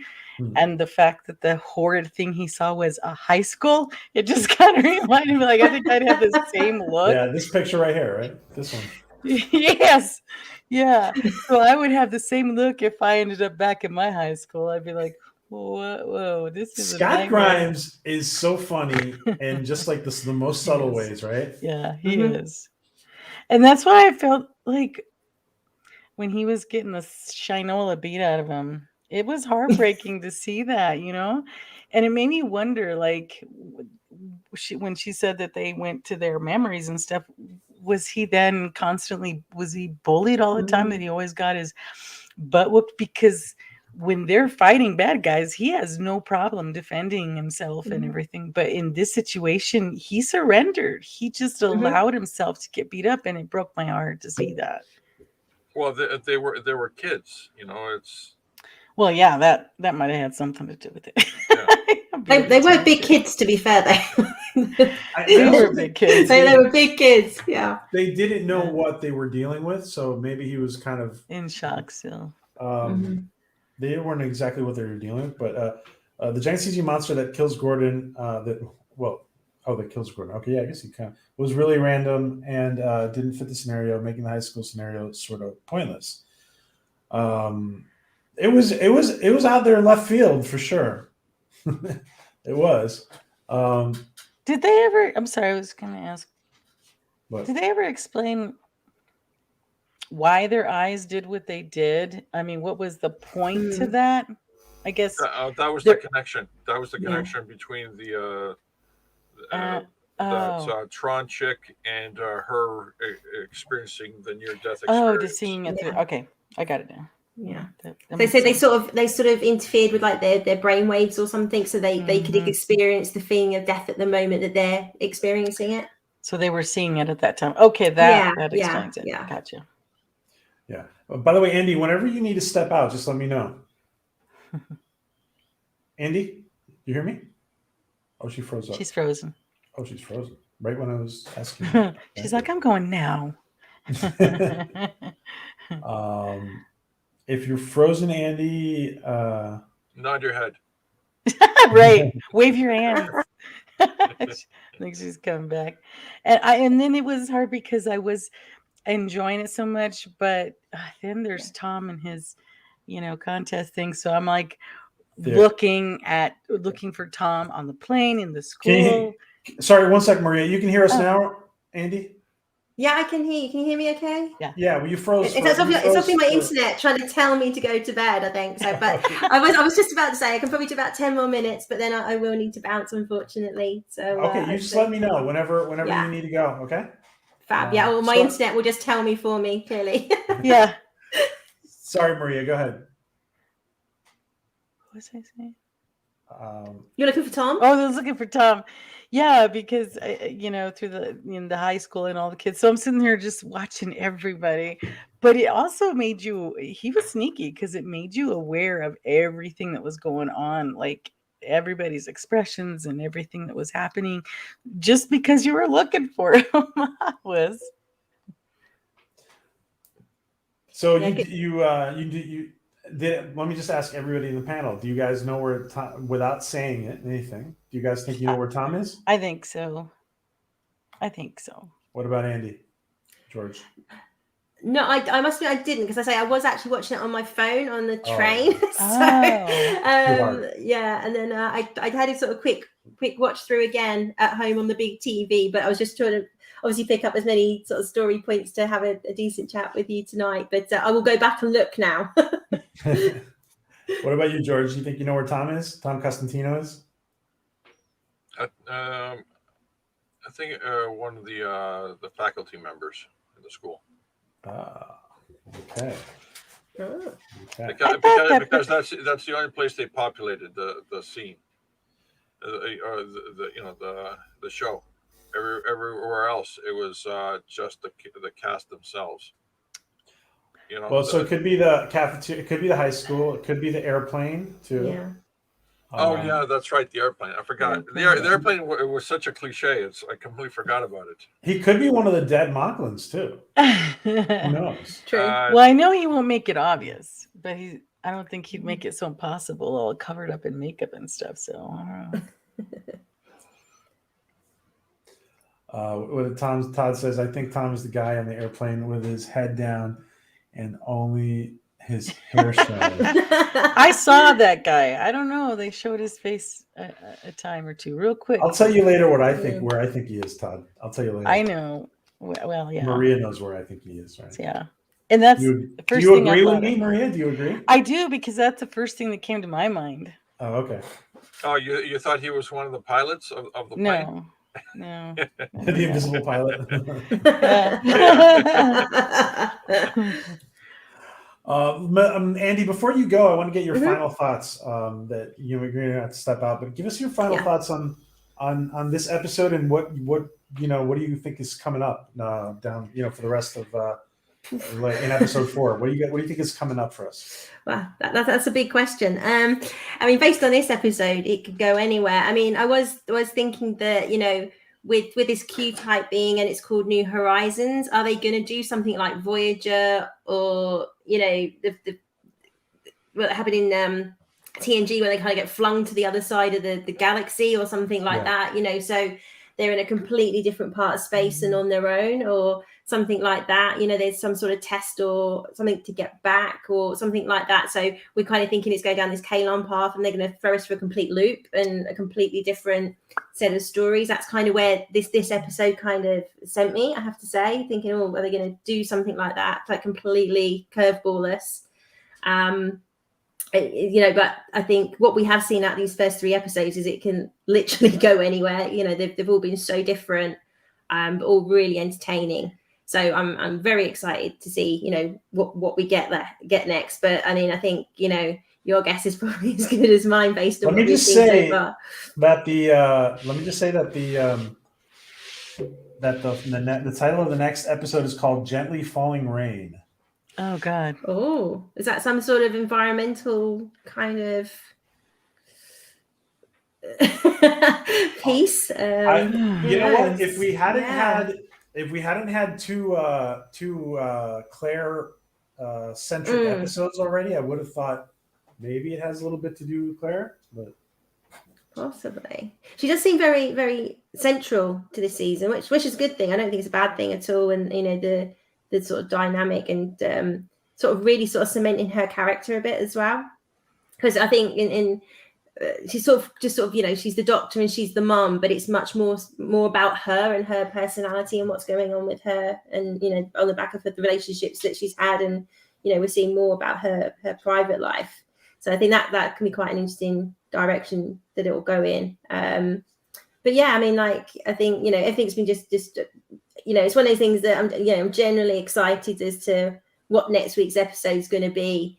And the fact that the horrid thing he saw was a high school, it just kind of reminded me, like, I think I'd have the same look.
Yeah, this picture right here, right? This one.
Yes. Yeah. So I would have the same look if I ended up back in my high school. I'd be like, whoa, this is
Scott Grimes is so funny and just like this, the most subtle ways, right?
Yeah, he is. And that's why I felt like when he was getting the Shinola beat out of him, it was heartbreaking to see that, and it made me wonder, like, when she said that they went to their memories and stuff, was he then constantly, was he bullied all the time that he always got his butt whooped? Because when they're fighting bad guys, he has no problem defending himself and everything. But in this situation, he surrendered. He just allowed himself to get beat up, and it broke my heart to see that.
Well, they were kids, it's.
Well, yeah, that might have had something to do with it.
Yeah. they weren't big kids, to be fair, though.
They were big kids.
They were big kids, yeah.
They didn't know what they were dealing with, so maybe he was kind of
in shock still.
They weren't exactly what they were dealing with, but the giant CG monster that kills Gordon, that kills Gordon. Okay, yeah, I guess he kind of was really random and didn't fit the scenario, making the high school scenario sort of pointless. It was out there in left field for sure. It was.
Did they ever? I'm sorry, I was going to ask.
What?
Did they ever explain why their eyes did what they did? I mean, what was the point to that? I guess
that was the connection. That was the connection between the Tron chick and her experiencing the near-death experience.
Oh, to seeing it through. Okay, I got it now.
Yeah,
that
they said they sort of interfered with like their brain waves or something, so they could experience the feeling of death at the moment that they're experiencing it.
So they were seeing it at that time. Okay, that explains it.
Yeah.
Gotcha.
Yeah. By the way, Andy, whenever you need to step out, just let me know. Andy, you hear me? Oh, she froze up.
She's frozen.
Oh, she's frozen. Right when I was asking.
She's like, I'm going now.
If you're frozen, Andy,
nod your head.
Right. Wave your hands. I think she's coming back. And then it was hard because I was enjoying it so much, but then there's Tom and his, contest thing. So I'm like looking for Tom on the plane in the school.
Sorry, 1 second, Maria. You can hear us now, Andy?
Yeah, I can hear you. Can you hear me okay?
Yeah.
Yeah, well, you froze.
It's obviously my internet trying to tell me to go to bed, I think. So, but I was just about to say I can probably do about 10 more minutes, but then I will need to bounce, unfortunately. So
okay, you just let me know whenever you need to go, okay?
Fab. Yeah, well, my internet will just tell me for me, clearly.
Yeah.
Sorry, Maria, go ahead.
What was I saying?
You're looking for Tom?
Oh, I was looking for Tom. Yeah, because through the high school and all the kids. So I'm sitting here just watching everybody. But it also made he was sneaky because it made you aware of everything that was going on, like everybody's expressions and everything that was happening, just because you were looking for him. Was.
So you let me just ask everybody in the panel. Do you guys know where Tom, without saying anything, do you guys think you know where Tom is?
I think so.
What about Andy? George?
No, I must admit I didn't, because I was actually watching it on my phone on the train. Yeah, and then I had a sort of quick watch through again at home on the big TV, but I was just trying to obviously pick up as many sort of story points to have a decent chat with you tonight. But I will go back and look now.
What about you, George? Do you think you know where Tom is? Tom Costantino is?
I think one of the faculty members in the school.
Okay.
Because that's the only place they populated the scene, the show. Everywhere else, it was just the cast themselves.
Well, so it could be the cafeteria, it could be the high school, it could be the airplane too.
Yeah.
Yeah, that's right. The airplane. I forgot. The airplane. It was such a cliche. I completely forgot about it.
He could be one of the dead Mocklins too. Who knows?
True.
Well, I know he won't make it obvious, but I don't think he'd make it so impossible, all covered up in makeup and stuff. So I don't know.
Todd says, I think Tom is the guy on the airplane with his head down and only his hair showing.
I saw that guy. I don't know. They showed his face a time or two, real quick.
I'll tell you later where I think he is, Todd. I'll tell you later.
I know. Well, yeah.
Maria knows where I think he is, right?
Yeah. And that's
the
first
thing.
Do you agree
with me, Maria? Do you agree?
I do, because that's the first thing that came to my mind.
Oh, okay.
Oh, you thought he was one of the pilots of the plane?
No.
The invisible pilot. Andy, before you go, I want to get your final thoughts. That you're going to have to step out, but give us your final thoughts on this episode and what do you think is coming up down for the rest of in episode 4. What do you think is coming up for us?
Well, that's a big question. I mean, based on this episode, it could go anywhere. I mean, I was thinking that with this Q type being, and it's called New Horizons, are they going to do something like Voyager or what happened in TNG where they kind of get flung to the other side of the galaxy or something like that? So they're in a completely different part of space and on their own, or something like that. There's some sort of test or something to get back or something like that. So we're kind of thinking it's going down this Kalon path and they're going to throw us for a complete loop and a completely different set of stories. That's kind of where this episode kind of sent me, I have to say, thinking, are they going to do something like that, like completely curveball-less? But I think what we have seen out these first 3 episodes is it can literally go anywhere. They've all been so different, but all really entertaining. So I'm very excited to see what we get next. But I mean, I think your guess is probably as good as mine based on what we've seen so far.
Let me just say that the title of the next episode is called "Gently Falling Rain."
Oh God!
Oh, is that some sort of environmental kind of piece?
You know what? If we hadn't had two Claire centric episodes already, I would have thought maybe it has a little bit to do with Claire, but
possibly. She does seem very, very central to this season, which is a good thing. I don't think it's a bad thing at all. And the sort of dynamic and sort of really sort of cementing her character a bit as well, because I think she's sort of she's the doctor and she's the mom, but it's much more about her and her personality and what's going on with her, and on the back of the relationships that she's had, and we're seeing more about her private life. So I think that can be quite an interesting direction that it will go in. But yeah, I mean, like, I think everything's been just it's one of those things that I'm generally excited as to what next week's episode is going to be.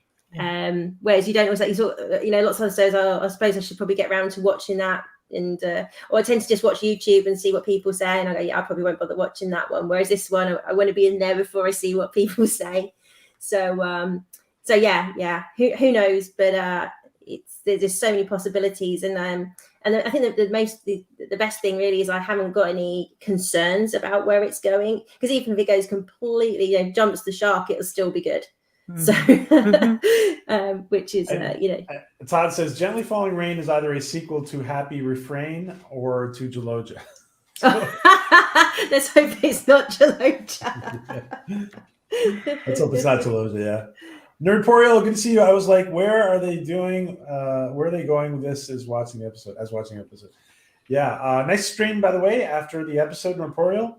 Whereas you don't always lots of episodes, I suppose I should probably get around to watching that, and or I tend to just watch YouTube and see what people say, and I go, I probably won't bother watching that one. Whereas this one, I want to be in there before I see what people say. So yeah, who knows? But there's just so many possibilities, and I think that the best thing really is I haven't got any concerns about where it's going, because even if it goes completely jumps the shark, it'll still be good. So which is
Todd says Gently Falling Rain is either a sequel to Happy Refrain or to Jaloja.
Let's hope it's not Jaloja.
Let's hope it's not Jaloja. Yeah. Nerdporial, good to see you. I was like, where are they going with this as watching the episode? Yeah. Nice stream, by the way, after the episode, Nerdporial.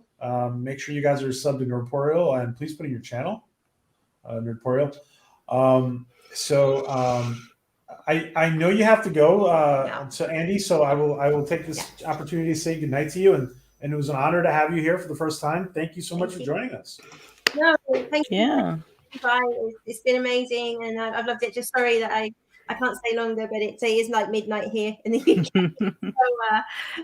Make sure you guys are subbed to Nerdporial, and please put in your channel, Nerdporial. I know you have to go, so Andy, so I will take this opportunity to say goodnight to you, and it was an honor to have you here for the first time. Thank you so much for joining us.
No, thank you. Yeah. It's been amazing, and I've loved it. Just sorry that I can't stay longer, but it is like midnight here in the UK.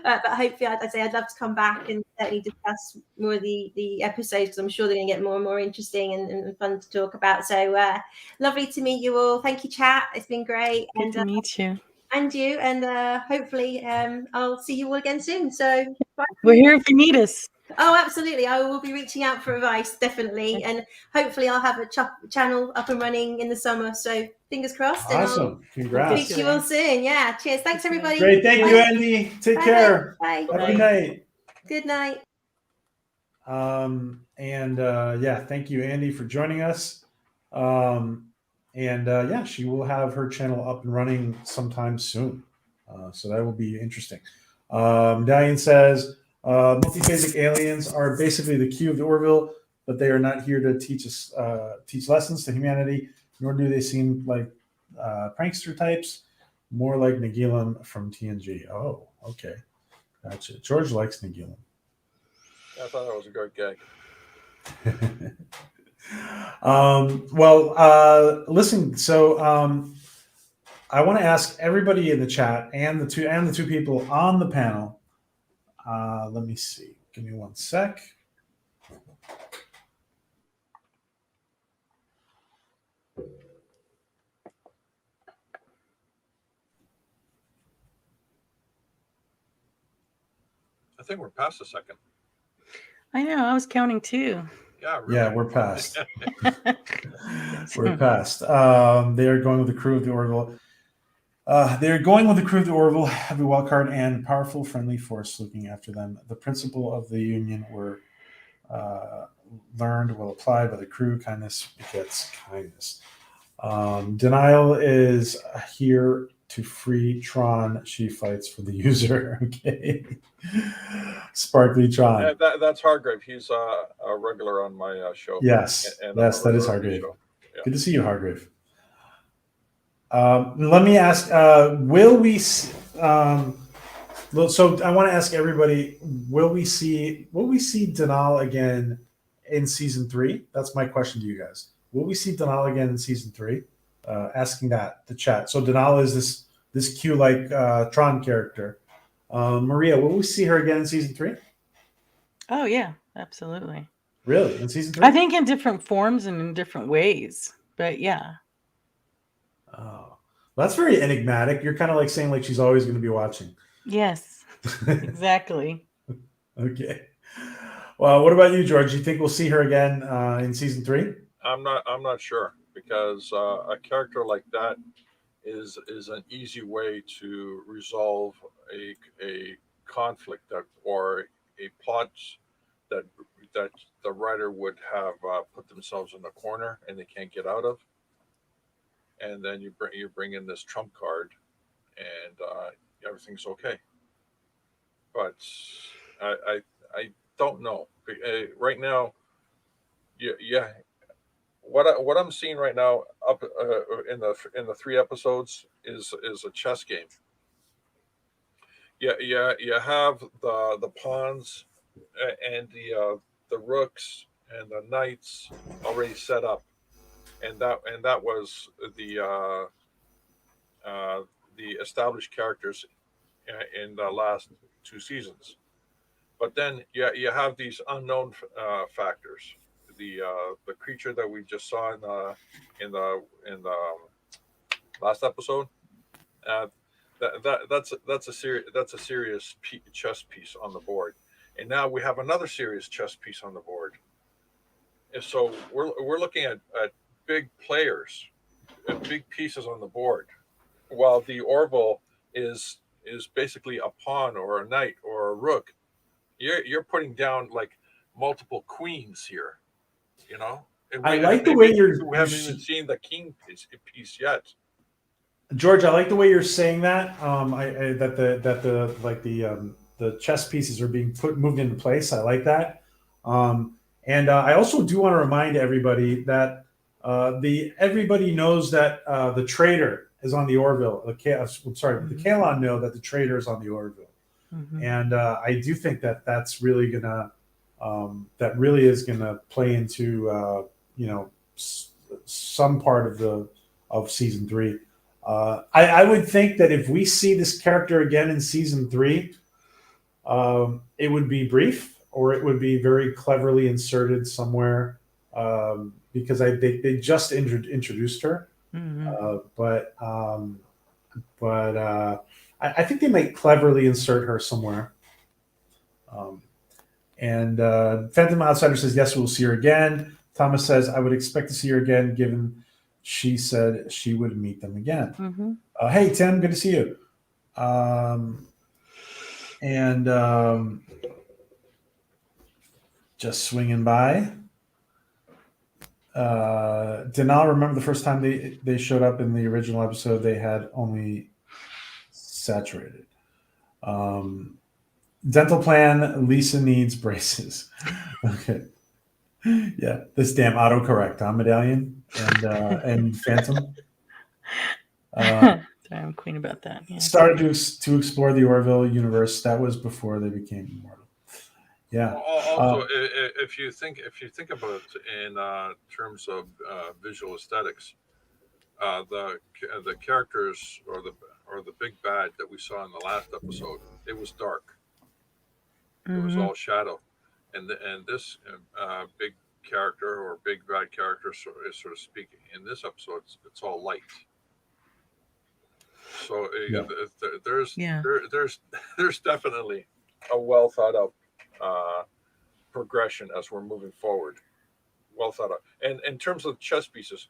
But hopefully, I'd love to come back and certainly discuss more of the episodes, because I'm sure they're going to get more and more interesting and fun to talk about. So lovely to meet you all. Thank you, chat. It's been great.
Good to meet you.
And you, and hopefully I'll see you all again soon. So bye.
We're here if you need us.
Oh, absolutely. I will be reaching out for advice, definitely. And hopefully I'll have a channel up and running in the summer. So fingers crossed.
Awesome. Congrats.
Speak to you all soon. Yeah. Cheers. Thanks, everybody.
Great. Thank you, Andy. Take care.
Bye.
Have a good night.
Good night.
Thank you, Andy, for joining us. She will have her channel up and running sometime soon. So that will be interesting. Diane says, multiphasic aliens are basically the Q of the Orville, but they are not here to teach lessons to humanity, nor do they seem like prankster types, more like Nagilum from TNG. Oh, okay. Gotcha. George likes Nagilum.
I thought that was a great gag.
Listen. So I want to ask everybody in the chat and the two people on the panel. Let me see. Give me one sec.
I think we're past a second.
I know. I was counting too.
Yeah, really.
Yeah, we're past. We're past. They are going with the crew of the Orville. They are going with the crew of the Orville, have a wild card and powerful, friendly force looking after them. The principle of the Union were learned will apply by the crew. Kindness begets kindness. Denial is here to free Tron. She fights for the user. Okay. Sparkly Tron.
Yeah, that's Hargrave. He's a regular on my show.
Yes.
And
Yes, that is Hargrave.
Yeah.
Good to see you, Hargrave. Let me ask, will we... so I want to ask everybody, will we see Denal again in season 3? That's my question to you guys. Will we see Denal again in season 3? Asking that, the chat. So Denal is this Q-like Tron character. Maria, will we see her again in season 3?
Oh, yeah, absolutely.
Really? In season 3?
I think in different forms and in different ways, but yeah.
Oh, well, that's very enigmatic. You're kind of like saying like she's always going to be watching.
Yes, exactly.
Okay. Well, what about you, George? Do you think we'll see her again in season 3?
I'm not sure, because a character like that is an easy way to resolve a conflict or a plot that the writer would have put themselves in a corner and they can't get out of, and then you bring in this trump card, and everything's okay. But I don't know right now. Yeah. What I'm seeing right now up in the 3 episodes is a chess game. Yeah, you have the pawns and the rooks and the knights already set up, and that was the established characters in the last 2 seasons. But then you have these unknown factors. The creature that we just saw in the last episode, that's a serious chess piece on the board, and now we have another serious chess piece on the board. And so we're looking at big players, big pieces on the board, while the Orville is basically a pawn or a knight or a rook. You're putting down like multiple queens here. You know,
I like the way
we haven't even seen the king piece yet.
George, I like the way you're saying that. The chess pieces are being moved into place. I like that. And I also do want to remind everybody that everybody knows that the traitor is on the Orville. The Kalon know that the traitor is on the Orville, and I do think that that's really gonna. That really is going to play into some part of season 3. I would think that if we see this character again in season 3, it would be brief, or it would be very cleverly inserted somewhere, because they just introduced her. But I think they might cleverly insert her somewhere. And Phantom Outsider says, yes, we'll see her again. Thomas says, I would expect to see her again, given she said she would meet them again. Hey, Tim, good to see you. Just swinging by. Denal, remember the first time they showed up in the original episode, they had only saturated. Dental plan, Lisa needs braces. Okay. Yeah, this damn autocorrect, huh, Medallion and Phantom?
Sorry, I'm queen about that. Yeah.
Started to explore the Orville universe. That was before they became immortal. Yeah.
Also, if you think about it in terms of visual aesthetics, the characters or the big bad that we saw in the last episode, it was dark. It was all shadow, and this big character or big bad character, so to speak, in this episode, it's all light. So there's definitely a well thought out progression as we're moving forward. Well thought out. And in terms of chess pieces,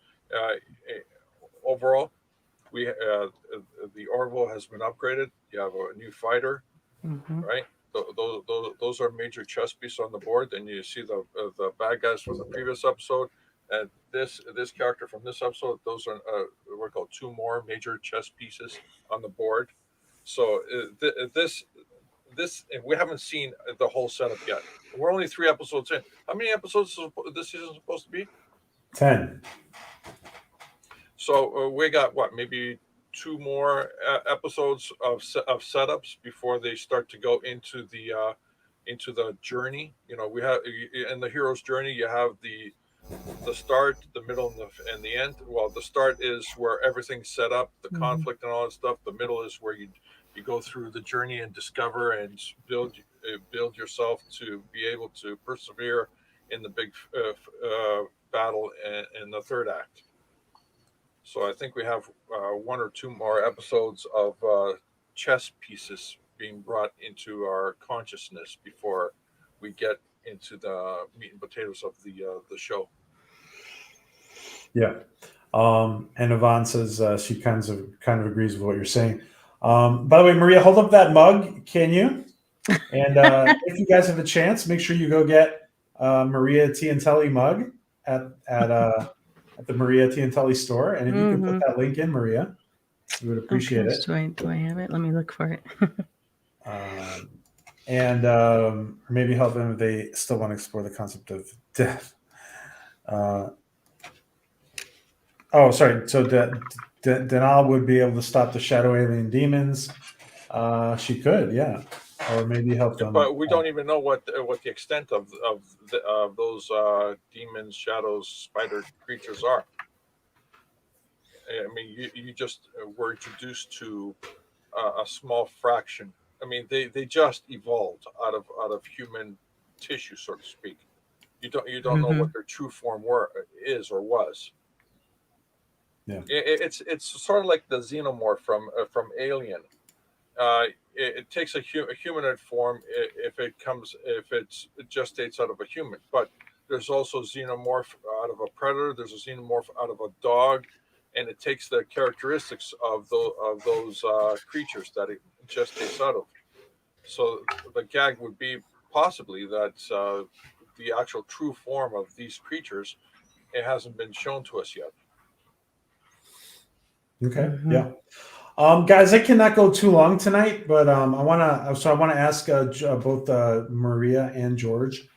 overall, we the Orville has been upgraded. You have a new fighter, right? Those are major chess pieces on the board. Then you see the bad guys from the previous episode, and this character from this episode. Those are we're called two more major chess pieces on the board. So this we haven't seen the whole setup yet. We're only 3 episodes in. How many episodes is this season supposed to be?
10.
So we got what, maybe 2 more episodes of setups before they start to go into the journey. You know, we have in the hero's journey, you have the start, the middle, and the end. Well, the start is where everything's set up, the conflict and all that stuff. The middle is where you go through the journey and discover and build yourself to be able to persevere in the big battle in the third act. So I think we have 1 or 2 more episodes of chess pieces being brought into our consciousness before we get into the meat and potatoes of the show.
Yeah. And Yvonne says she kind of agrees with what you're saying. By the way, Maria, hold up that mug, can you? And if you guys have a chance, make sure you go get Maria Tiantelli mug at the Maria Tiantelli store. And if you could put that link in, Maria, we would appreciate it.
Do I have it? Let me look for it.
And maybe help them if they still want to explore the concept of death. Sorry. So Denal would be able to stop the shadow alien demons. She could, yeah, or maybe help them.
But we don't even know what the extent of those demons, shadows, spider creatures are. I mean, you just were introduced to a small fraction. I mean, they just evolved out of human tissue, so to speak. You don't know what their true form is or was.
Yeah,
it's sort of like the xenomorph from Alien. It takes a humanoid form if it gestates out of a human. But there's also xenomorph out of a predator. There's a xenomorph out of a dog, and it takes the characteristics of those creatures that it gestates out of. So the gag would be possibly that the actual true form of these creatures, it hasn't been shown to us yet.
Okay. Yeah. Guys, I cannot go too long tonight, but I want to ask both Maria and George.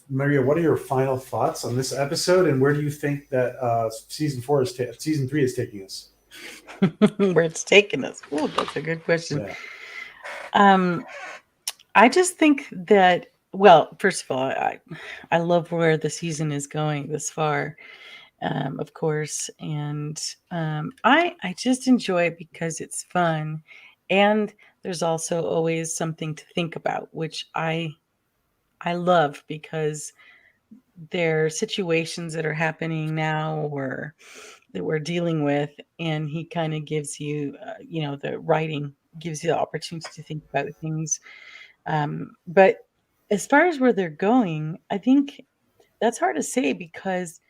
Maria, what are your final thoughts on this episode, and where do you think that season 3 is taking us?
Where it's taking us? Oh, that's a good question. Yeah. I just think that, well, first of all, I love where the season is going this far. Of course, and I just enjoy it because it's fun, and there's also always something to think about, which I love, because there are situations that are happening now or that we're dealing with, and he kind of gives you, the writing gives you the opportunity to think about things. But as far as where they're going, I think that's hard to say, because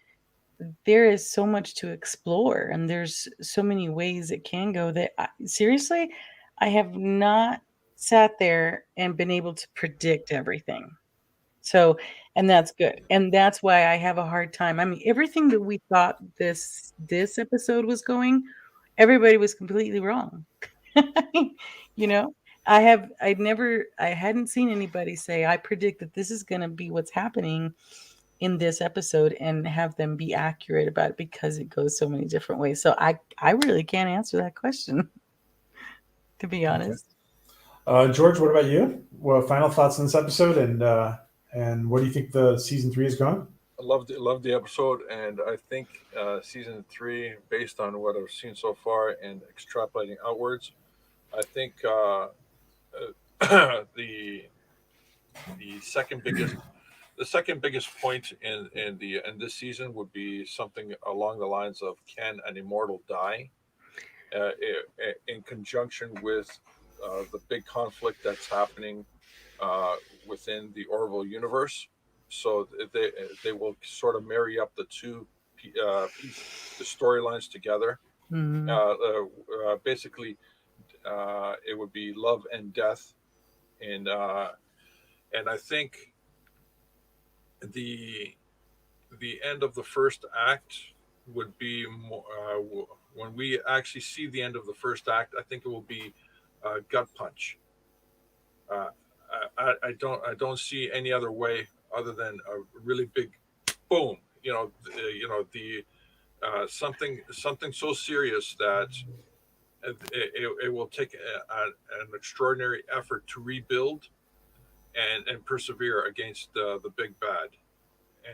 there is so much to explore, and there's so many ways it can go that seriously, I have not sat there and been able to predict everything. So, and that's good. And that's why I have a hard time. I mean, everything that we thought this episode was going, everybody was completely wrong. I hadn't seen anybody say, I predict that this is going to be what's happening. in this episode and have them be accurate about it because it goes so many different ways. So I really can't answer that question, to be honest.
Okay. George, what about you? Well, final thoughts on this episode, and what do you think the season 3 is going?
I loved the episode, and I think season 3, based on what I've seen so far and extrapolating outwards, I think the second biggest point in this season would be something along the lines of, can an immortal die? In conjunction with the big conflict that's happening within the Orville universe. So they will sort of marry up the two the storylines together. Basically, it would be love and death, and I think the end of the first act would be more, when we actually see the end of the first act. I think it will be a gut punch. I don't see any other way other than a really big boom. Something so serious that it will take an extraordinary effort to rebuild and persevere against the big bad.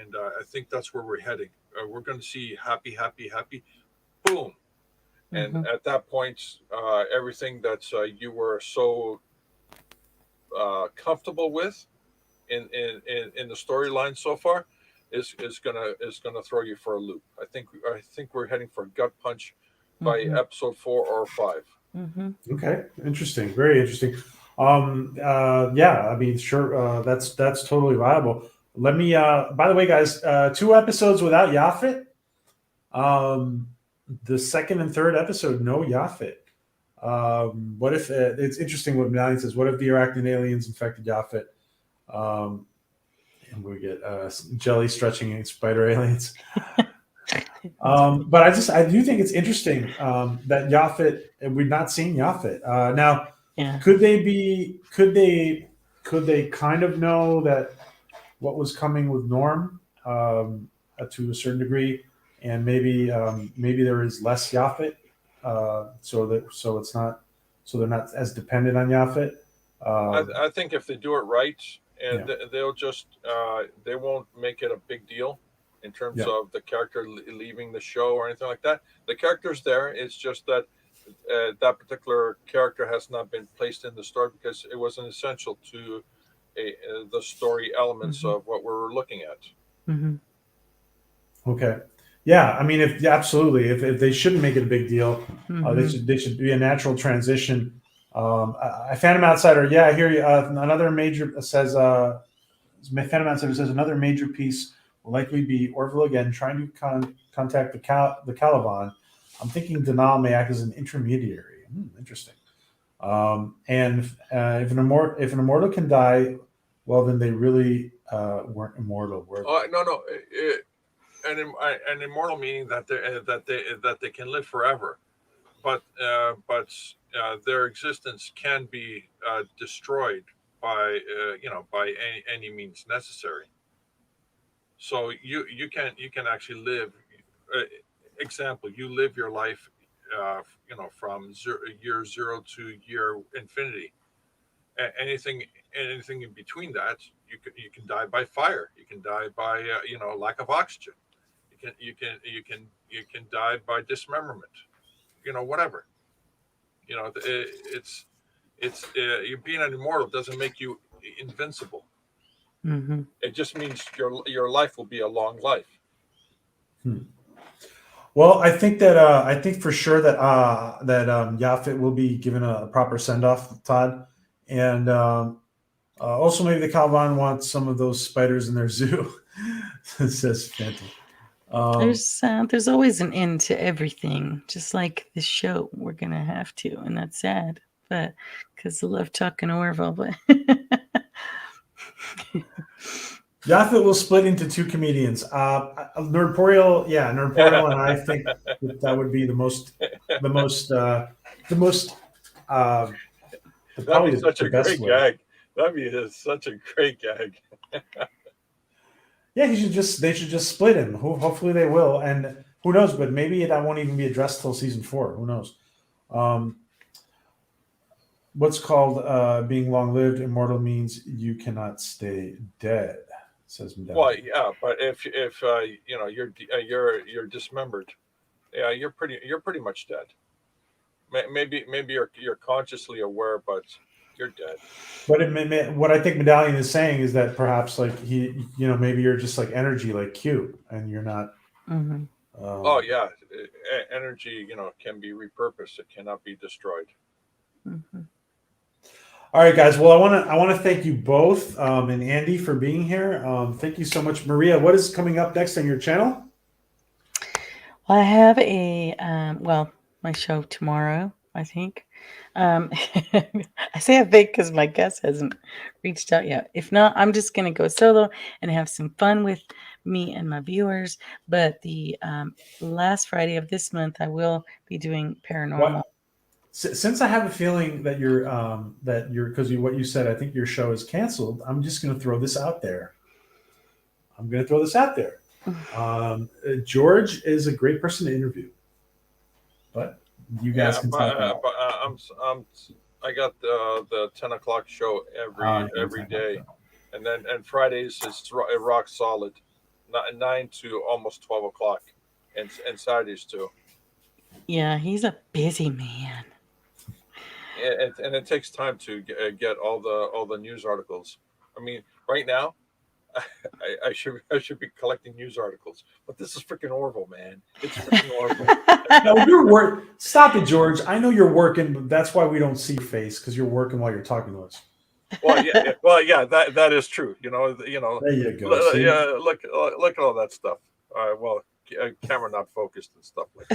And I think that's where we're heading. We're going to see happy, boom. And at that point, everything that you were so comfortable with in the storyline so far is gonna throw you for a loop. I think we're heading for a gut punch by episode 4 or 5.
Okay, interesting, very interesting. Yeah, I mean, sure, that's totally viable. Let me. By the way, guys, 2 episodes without Yaphet. The second and third episode, no Yaphet. What if it's interesting what Malian says? What if the Arachnian aliens infected Yaphet? And we get jelly stretching spider aliens. But I do think it's interesting that Yaphet, we've not seen Yaphet. Now, could they kind of know that what was coming with Norm to a certain degree, and maybe there is less Yaphet, so they're not as dependent on Yaphet.
I think if they do it right, and they'll just they won't make it a big deal in terms of the character leaving the show or anything like that. The character's there. It's just that that particular character has not been placed in the story because it wasn't essential to the story elements of what we're looking at.
Okay. Yeah, I mean, absolutely. If they shouldn't make it a big deal, they should be a natural transition. I Phantom Outsider. Yeah, I hear you. Another major says. Phantom Outsider says another major piece will likely be Orville again trying to contact the Caliban. I'm thinking Denal may act as an intermediary. Interesting. And if an immortal can die, well, then they really weren't immortal.
No. An immortal meaning that they can live forever, but their existence can be destroyed by any means necessary. So you can actually live. Example, you live your life, from year 0 to year infinity. Anything in between that, you can die by fire. You can die by lack of oxygen. You can die by dismemberment. Whatever. It's you being an immortal doesn't make you invincible. It just means your life will be a long life.
Well, I think for sure that Yaphet will be given a proper send off, Todd, and also maybe the Caliban wants some of those spiders in their zoo. Says Phantom.
There's always an end to everything, just like this show. We're gonna have to, and that's sad, but because I love talking Orville. But
Yaphet will split into 2 comedians. Nerdporial, and I think that would be the most.
That'd be such a great gag. That'd be such a great gag.
Yeah, they should just split him. Hopefully they will, and who knows? But maybe that won't even be addressed till season 4. Who knows? What's called being long-lived, immortal means you cannot stay dead. Says Medallion.
Well, yeah, but if you're dismembered, yeah, you're pretty much dead. Maybe you're consciously aware, but you're dead.
But what I think Medallion is saying is that perhaps like maybe you're just like energy, like Q, and you're not.
Mm-hmm.
Oh yeah, energy, can be repurposed. It cannot be destroyed.
Mm-hmm.
All right, guys. Well, I want to thank you both and Andy for being here. Thank you so much, Maria. What is coming up next on your channel?
Well, I have my show tomorrow, I think. I say I think because my guest hasn't reached out yet. If not, I'm just going to go solo and have some fun with me and my viewers. But the last Friday of this month, I will be doing paranormal.
Since I have a feeling that you're because what you said, I think your show is canceled. I'm just going to throw this out there. George is a great person to interview, but you guys can talk about.
I got the 10 o'clock show every day, and Fridays is rock solid, 9 to almost 12 o'clock, and Saturdays too.
Yeah, he's a busy man.
And it takes time to get all the news articles. I mean, right now, I should be collecting news articles, but this is freaking Orville, man. It's freaking Orville.
No, you're Stop it, George. I know you're working, but that's why we don't see your face, because you're working while you're talking to us.
Well, yeah, that is true. There you go. Yeah, look at all that stuff. Camera not focused and stuff like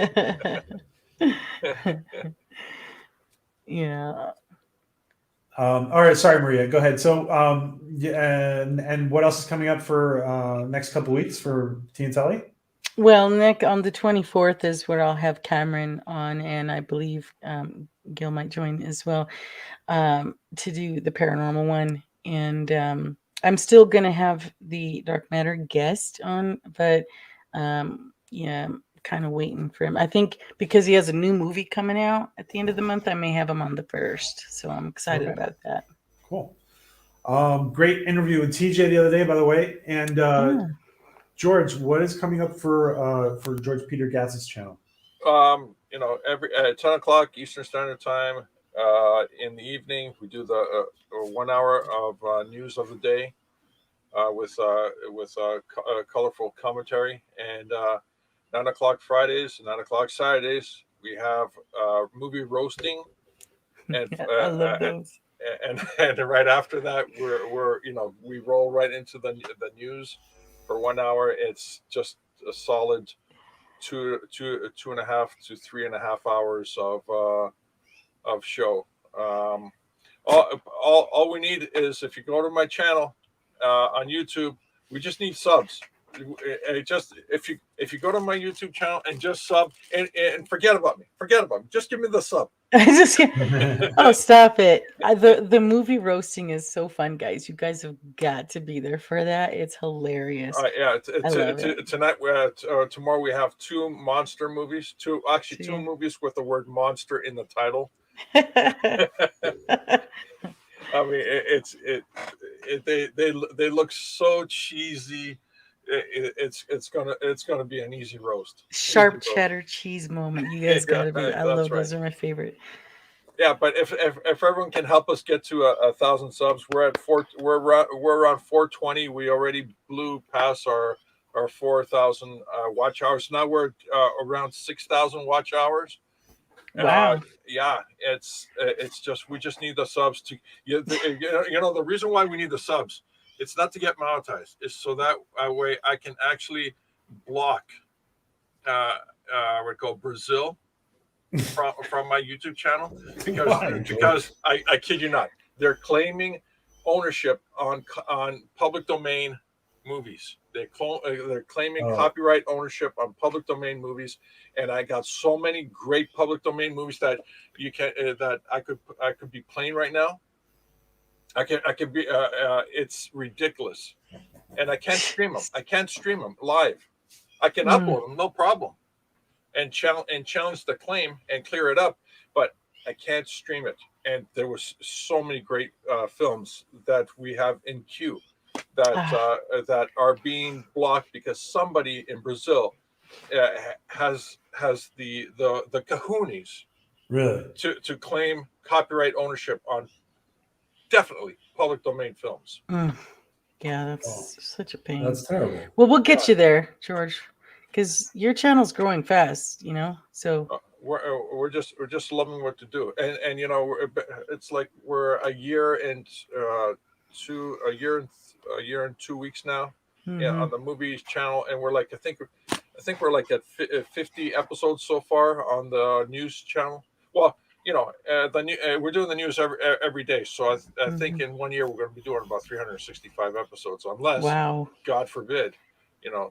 that.
Yeah.
All right, sorry, Maria. Go ahead. So, and what else is coming up for next couple weeks for Tea and Telly?
Well, Nick, on the 24th is where I'll have Cameron on, and I believe Gil might join as well to do the paranormal one. And I'm still going to have the Dark Matter guest on, but yeah, I'm kind of waiting for him. I think because he has a new movie coming out at the end of the month, I may have him on the 1st. So I'm excited about that.
Cool. Great interview with TJ the other day, by the way. And George, what is coming up for George Peter Gatz's channel?
Every 10 o'clock Eastern Standard Time in the evening, we do the 1 hour of news of the day with colorful commentary, and 9 o'clock Fridays, 9 o'clock Saturdays, we have movie roasting, and
I love those.
And right after that, we roll right into the news for 1 hour. It's just a solid 2.5 to 3.5 hours of show. All we need is, if you go to my channel on YouTube, we just need subs. If you go to my YouTube channel and just sub and forget about me, just give me the sub.
Oh, stop it. The movie roasting is so fun, guys. You guys have got to be there for that. It's hilarious.
Tonight, tomorrow we have 2 monster movies. Two movies with the word monster in the title. I mean, they look so cheesy. It's gonna be an easy roast.
Sharp cheddar cheese moment. You guys gotta be. I love those. Are my favorite.
Yeah, but if everyone can help us get to 1,000 subs, we're around 420. We already blew past our 4,000 watch hours. Now we're around 6,000 watch hours.
Wow.
Yeah, it's just, we just need the subs to the reason why we need the subs, it's not to get monetized. It's so that way I can actually block Brazil from my YouTube channel, because I kid you not, they're claiming ownership on public domain movies. They're claiming copyright ownership on public domain movies, and I got so many great public domain movies that I could be playing right now. I could be. It's ridiculous. and I can't stream them live. I can upload them, no problem, and challenge the claim and clear it up, but I can't stream it. And there was so many great films that we have in queue that are being blocked because somebody in Brazil has the kahunas
really
to claim copyright ownership on definitely public domain films.
Yeah, that's such a pain.
That's terrible.
Well, we'll get you there, George, because your channel's growing fast, so
we're just loving what to do, and it's like we're a year and 2 weeks now on the movies channel, and we're like I think we're like at 50 episodes so far on the news channel. Well, we're doing the news every day, so I think in 1 year we're going to be doing about 365 episodes, unless God forbid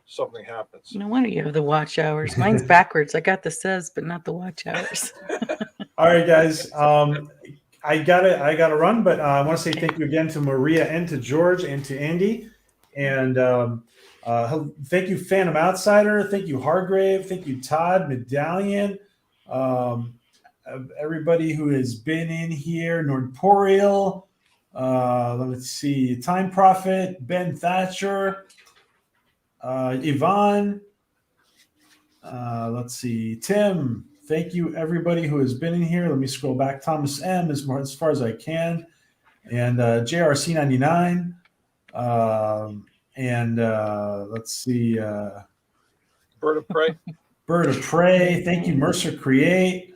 something happens.
No wonder you have the watch hours. Mine's backwards. I got the says, but not the watch hours.
All right, guys. I gotta run, but I want to say thank you again to Maria and to George and to Andy, and thank you, Phantom Outsider. Thank you, Hargrave. Thank you, Todd Medallion. Everybody who has been in here, Nordporial. Let's see, Time Prophet, Ben Thatcher. Yvonne, let's see, Tim, thank you everybody who has been in here. Let me scroll back. Thomas M as far as I can, and JRC99, and let's see,
Bird of
Prey. Thank you, Mercer Create.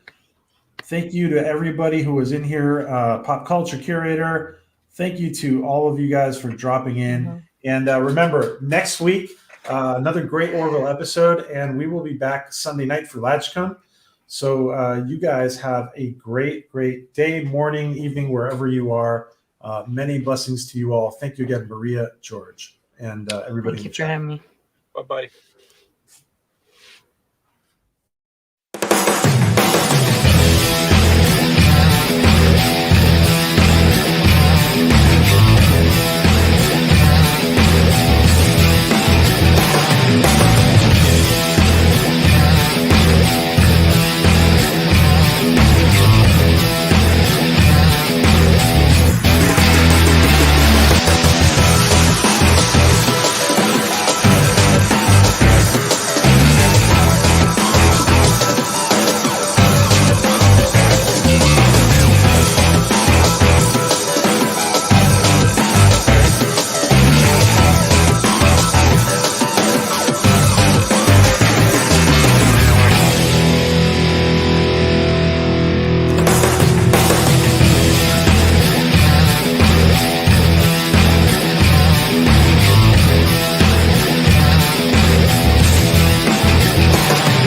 Thank you to everybody who was in here. Pop Culture Curator. Thank you to all of you guys for dropping in. And remember, next week, another great Orville episode, and we will be back Sunday night for LatchCon. So you guys have a great, great day, morning, evening, wherever you are. Many blessings to you all. Thank you again, Maria, George, and everybody.
Thank you for having me.
Bye-bye.